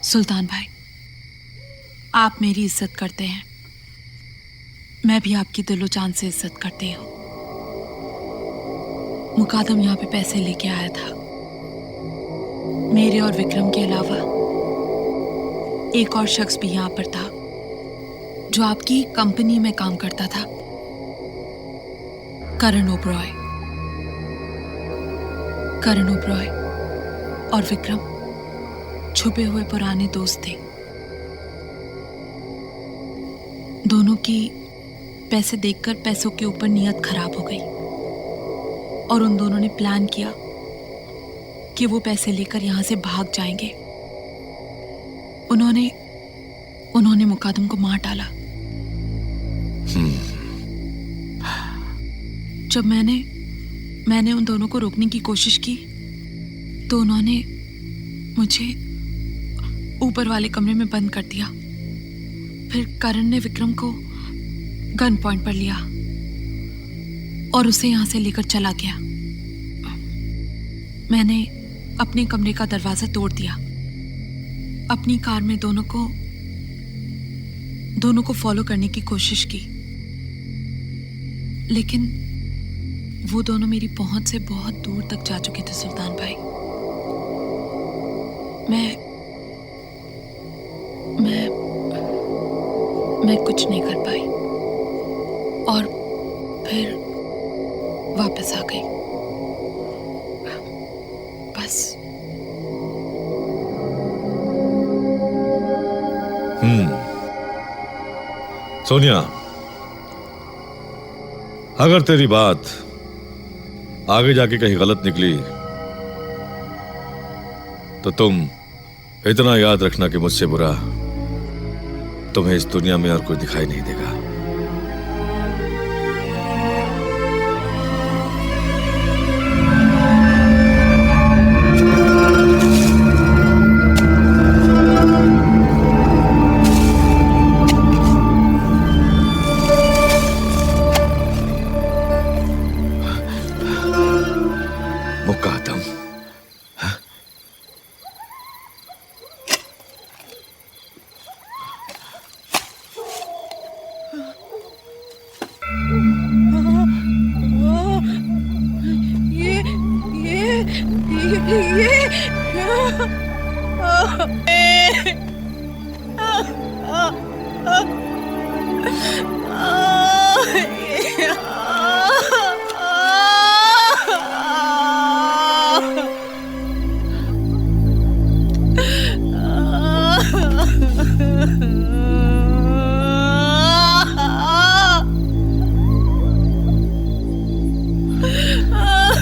सुल्तान भाई, आप मेरी इज्जत करते हैं, मैं भी आपकी दिलो जान से इज्जत करती हूँ। मुकादम यहाँ पे पैसे लेके आया था। मेरे और विक्रम के अलावा एक और शख्स भी यहाँ पर था जो आपकी कंपनी में काम करता था, करण ओबरॉय। करण ओबरॉय और विक्रम छुपे हुए पुराने दोस्त थे। दोनों की पैसे देखकर पैसों के ऊपर नीयत खराब हो गई और उन दोनों ने प्लान किया कि वो पैसे लेकर यहां से भाग जाएंगे। उन्होंने मुकादम को मार डाला। जब मैंने उन दोनों को रोकने की कोशिश की तो उन्होंने मुझे ऊपर वाले कमरे में बंद कर दिया। फिर करण ने विक्रम को गन पॉइंट पर लिया और उसे यहां से लेकर चला गया। मैंने अपने कमरे का दरवाजा तोड़ दिया। अपनी कार में दोनों को फॉलो करने की कोशिश की, लेकिन वो दोनों मेरी पहुंच से बहुत दूर तक जा चुके थे मैं कुछ नहीं कर पाई और फिर वापस आ गई। बस। सोनिया, अगर तेरी बात आगे जाके कहीं गलत निकली तो तुम इतना याद रखना कि मुझसे बुरा तुम्हें इस दुनिया में और कोई दिखाई नहीं देगा। मुकादम,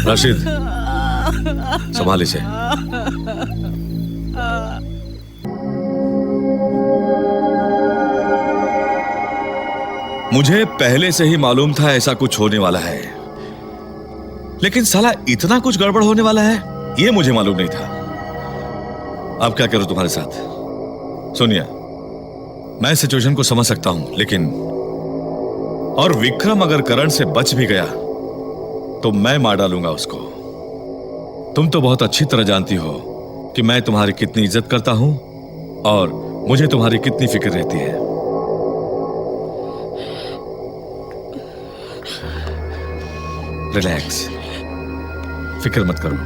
राशिद, संभाल इसे। मुझे पहले से ही मालूम था ऐसा कुछ होने वाला है, लेकिन साला इतना कुछ गड़बड़ होने वाला है ये मुझे मालूम नहीं था। अब क्या करूं तुम्हारे साथ? सोनिया, मैं सिचुएशन को समझ सकता हूं, लेकिन और विक्रम अगर करंट से बच भी गया तो मैं मार डालूंगा उसको। तुम तो बहुत अच्छी तरह जानती हो कि मैं तुम्हारी कितनी इज्जत करता हूं और मुझे तुम्हारी कितनी फिक्र रहती है। रिलैक्स, फिक्र मत करो,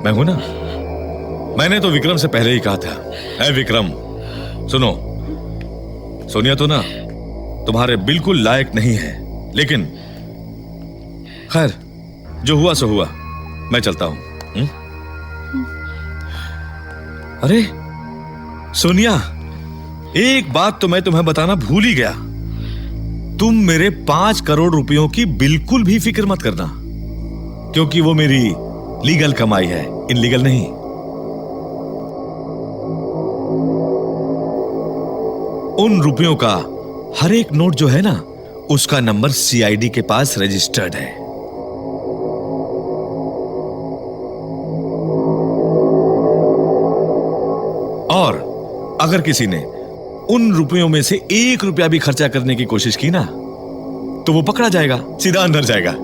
मैं हूं ना। मैंने तो विक्रम से पहले ही कहा था, ऐ विक्रम सुनो, सोनिया तो ना तुम्हारे बिल्कुल लायक नहीं है, लेकिन खैर जो हुआ सो हुआ, मैं चलता हूं। अरे सोनिया, एक बात तो मैं तुम्हें बताना भूल ही गया, तुम मेरे 5 करोड़ रुपयों की बिल्कुल भी फिक्र मत करना, क्योंकि वो मेरी लीगल कमाई है, इनलीगल नहीं। उन रुपयों का हर एक नोट जो है ना, उसका नंबर सीआईडी के पास रजिस्टर्ड है। और अगर किसी ने उन रुपयों में से 1 रुपया भी खर्चा करने की कोशिश की ना, तो वो पकड़ा जाएगा, सीधा अंदर जाएगा।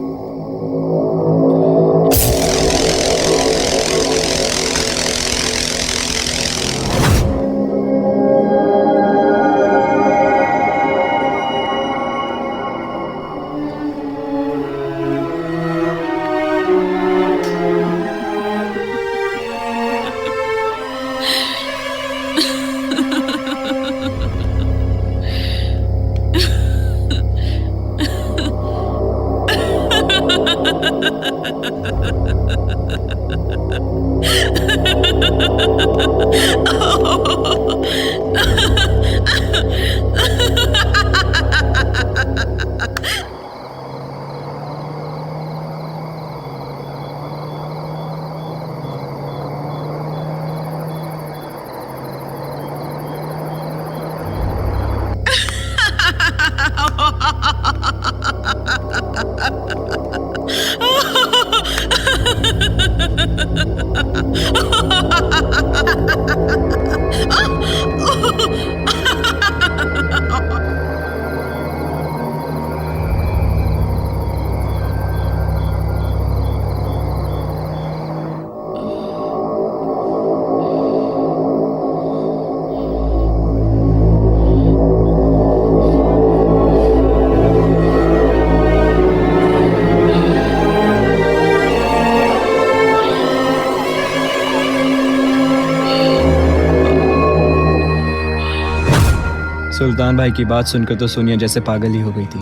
सुल्तान भाई की बात सुनकर तो सोनिया जैसे पागल ही हो गई थी।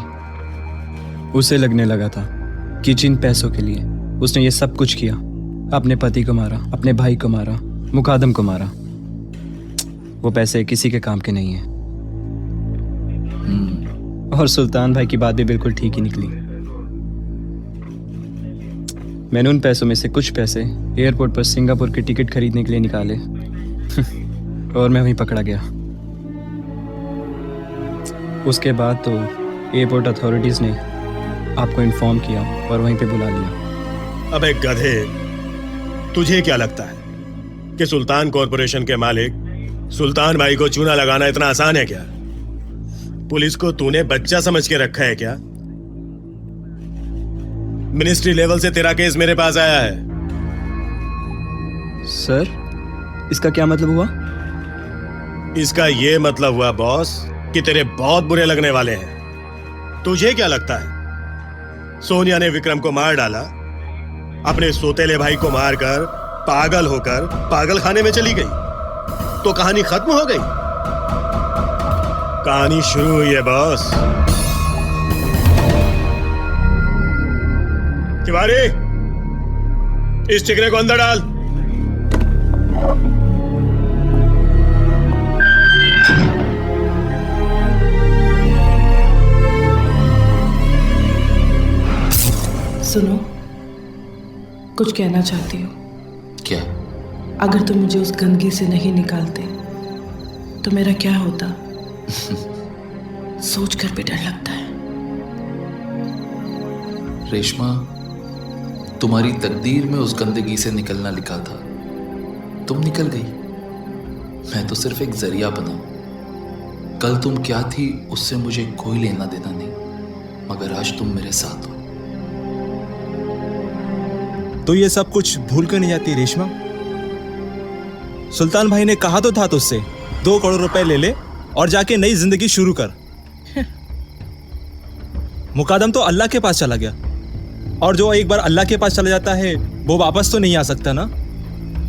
उसे लगने लगा था कि जिन पैसों के लिए उसने ये सब कुछ किया, अपने पति को मारा, अपने भाई को मारा, मुकादम को मारा, वो पैसे किसी के काम के नहीं है। और सुल्तान भाई की बात भी बिल्कुल ठीक ही निकली। मैंने उन पैसों में से कुछ पैसे एयरपोर्ट पर सिंगापुर की टिकट खरीदने के लिए निकाले और मैं वहीं पकड़ा गया। उसके बाद तो एयरपोर्ट अथॉरिटीज ने आपको इन्फॉर्म किया और वहीं पे बुला लिया। अबे गधे, तुझे क्या लगता है कि सुल्तान कॉरपोरेशन के मालिक सुल्तान भाई को चूना लगाना इतना आसान है क्या? पुलिस को तूने बच्चा समझ के रखा है क्या? मिनिस्ट्री लेवल से तेरा केस मेरे पास आया है। सर, इसका क्या मतलब हुआ? इसका ये मतलब हुआ बॉस कि तेरे बहुत बुरे लगने वाले हैं। तुझे क्या लगता है सोनिया ने विक्रम को मार डाला, अपने सोतेले भाई को मारकर पागल होकर पागल खाने में चली गई तो कहानी खत्म हो गई? कहानी शुरू हुई है बॉस। तिवारी, इस चिकने को अंदर डाल। सुनो, कुछ कहना चाहती हो? क्या? अगर तुम मुझे उस गंदगी से नहीं निकालते तो मेरा क्या होता? सोचकर भी डर लगता है। रेशमा, तुम्हारी तकदीर में उस गंदगी से निकलना लिखा था, तुम निकल गई। मैं तो सिर्फ एक जरिया बना। कल तुम क्या थी उससे मुझे कोई लेना देना नहीं, मगर आज तुम मेरे साथ हो। तो ये सब कुछ भूल कर नहीं जाती रेशमा? सुल्तान भाई ने कहा तो था तुझसे 2 करोड़ रुपए ले ले और जाके नई जिंदगी शुरू कर। मुकादम तो अल्लाह के पास चला गया, और जो एक बार अल्लाह के पास चला जाता है वो वापस तो नहीं आ सकता ना।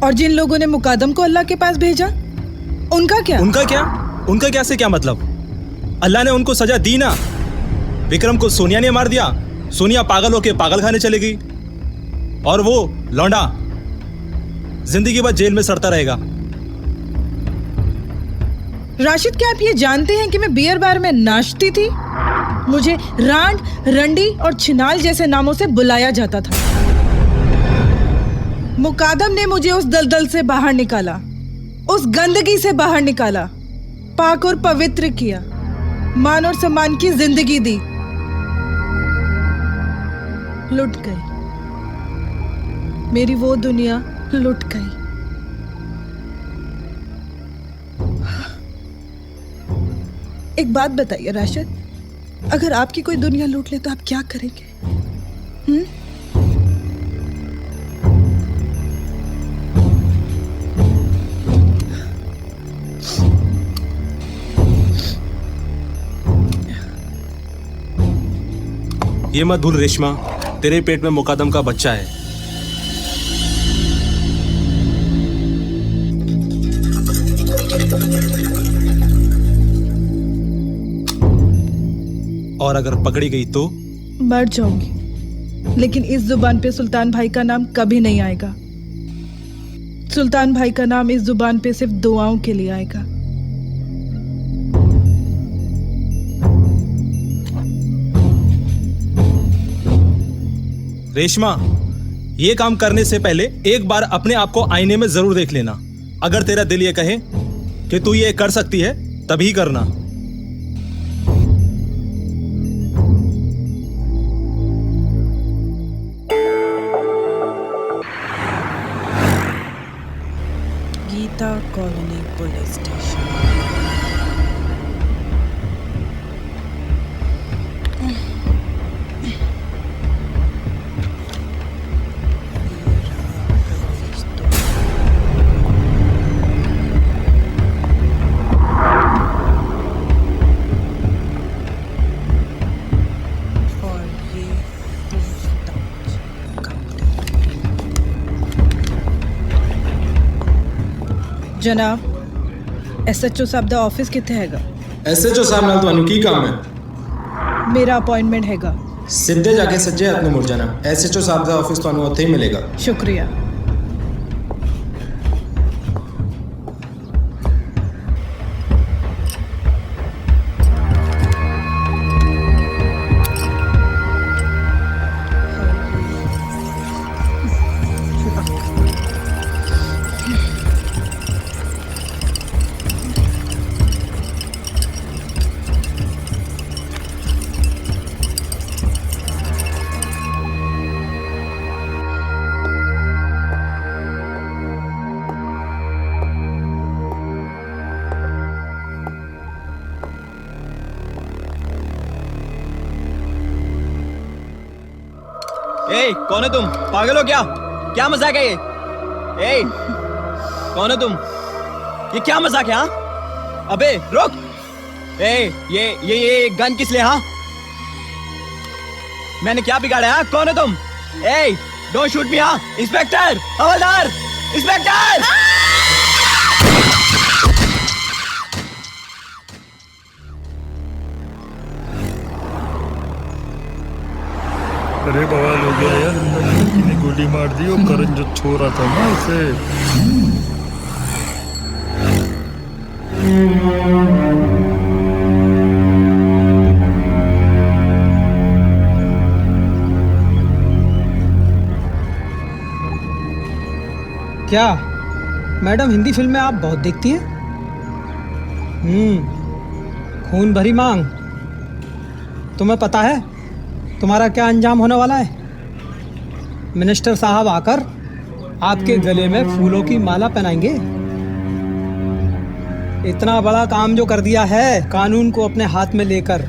और जिन लोगों ने मुकादम को अल्लाह के पास भेजा, उनका क्या? उनका क्या से क्या मतलब? अल्लाह ने उनको सजा दी ना। विक्रम को सोनिया ने मार दिया, सोनिया पागल होके पागल खाने चली गई, और वो लौंडा जिंदगी भर जेल में सड़ता रहेगा। राशिद, क्या आप ये जानते हैं कि मैं बियर बार में नाचती थी? मुझे रांड, रंडी और छिनाल जैसे नामों से बुलाया जाता था। मुकादम ने मुझे उस दलदल से बाहर निकाला, उस गंदगी से बाहर निकाला, पाक और पवित्र किया, मान और सम्मान की जिंदगी दी। लुट गई मेरी वो दुनिया, लुट गई। एक बात बताइए राशिद, अगर आपकी कोई दुनिया लूट ले तो आप क्या करेंगे? ये मत भूल रेशमा, तेरे पेट में मुकादम का बच्चा है। और अगर पकड़ी गई तो मर जाऊंगी, लेकिन इस जुबान पे सुल्तान भाई का नाम कभी नहीं आएगा। सुल्तान भाई का नाम इस जुबान पे सिर्फ दुआओं के लिए आएगा। रेशमा, ये काम करने से पहले एक बार अपने आप को आईने में जरूर देख लेना। अगर तेरा दिल ये कहे कि तू ये कर सकती है तभी करना। Geeta colony police station. जनाब, SHO साहब दा ऑफिस किथे हैगा? एसएचओ साहब नाल ਤੁਹਾਨੂੰ ਕੀ ਕੰਮ ਹੈ? मेरा अपॉइंटमेंट हैगा। ਸਿੱਧੇ ਜਾ ਕੇ ਸੱਜੇ ਹੱਥ ਨੂੰ ਮੁੜ ਜਾਣਾ। ਐਸਐਚਓ ਸਾਹਿਬ ਦਾ ਆਫਿਸ ਤੁਹਾਨੂੰ ਉੱਥੇ ਹੀ ਮਿਲੇਗਾ। शुक्रिया। ए, कौन है तुम? पागल हो क्या? क्या मजाक है ये? ए, कौन है तुम? ये क्या मजाक है? हाँ? अबे रुक! ए, ये गन किस लिए? हाँ, मैंने क्या बिगाड़ा? हाँ, कौन है तुम? ए, डोंट शूट मी! हाँ, इंस्पेक्टर, हवलदार, इंस्पेक्टर! अरे बवाल हो गया यार, अंदर लड़की ने गोली मार दी और करण जो छो रहा था ना उसे। क्या मैडम हिंदी फिल्में आप बहुत देखती हैं? खून भरी मांग। तुम्हें पता है तुम्हारा क्या अंजाम होने वाला है? मिनिस्टर साहब आकर आपके गले में फूलों की माला पहनाएंगे। इतना बड़ा काम जो कर दिया है कानून को अपने हाथ में लेकर।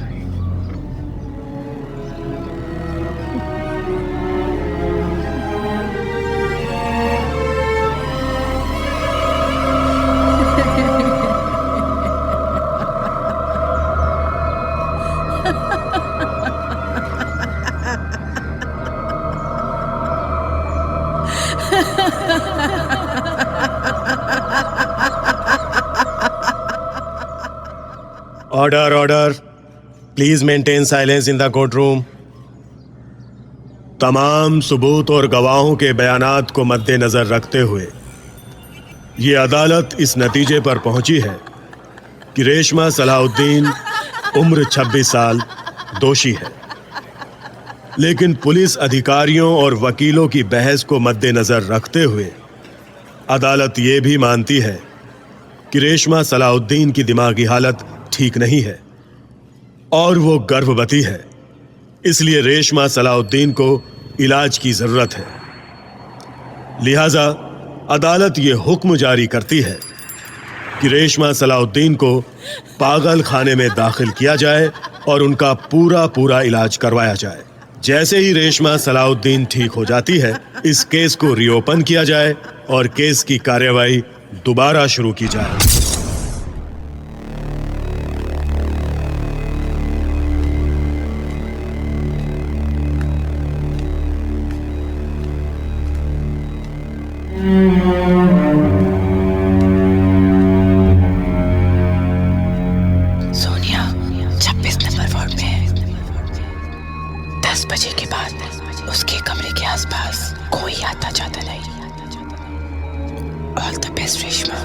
Order order, please maintain silence in the court room. तमाम सबूत और गवाहों के बयानात को मद्देनजर रखते हुए ये अदालत इस नतीजे पर पहुंची है कि रेशमा सलाउद्दीन उम्र 26 साल दोषी है। लेकिन पुलिस अधिकारियों और वकीलों की बहस को मद्देनजर रखते हुए अदालत ये भी मानती है कि रेशमा सलाउद्दीन की दिमागी हालत ठीक नहीं है और वो गर्भवती है। इसलिए रेशमा सलाउद्दीन को इलाज की जरूरत है। लिहाजा अदालत ये हुक्म जारी करती है कि रेशमा सलाउद्दीन को पागल खाने में दाखिल किया जाए और उनका पूरा इलाज करवाया जाए। जैसे ही रेशमा सलाउद्दीन ठीक हो जाती है, इस केस को रीओपन किया जाए और केस की कार्यवाही दोबारा शुरू की जाए। सोनिया 26 नंबर वार्ड में है। 10 बजे के बाद उसके कमरे के आसपास कोई आता जाता नहीं। All the best Reshma.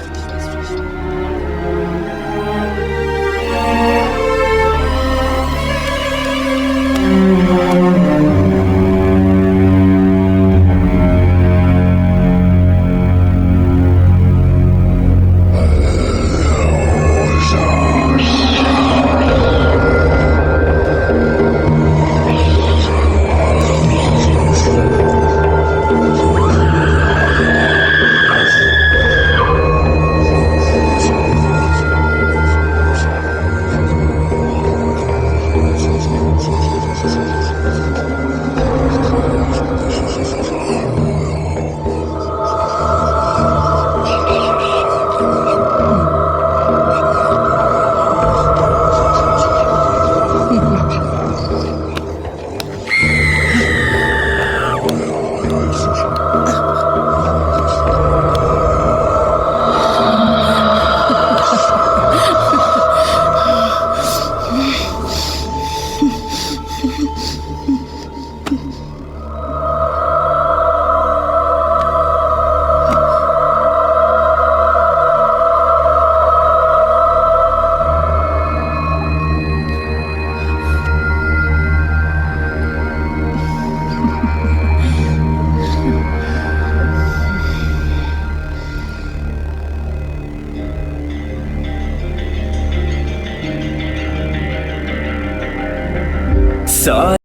Sorry.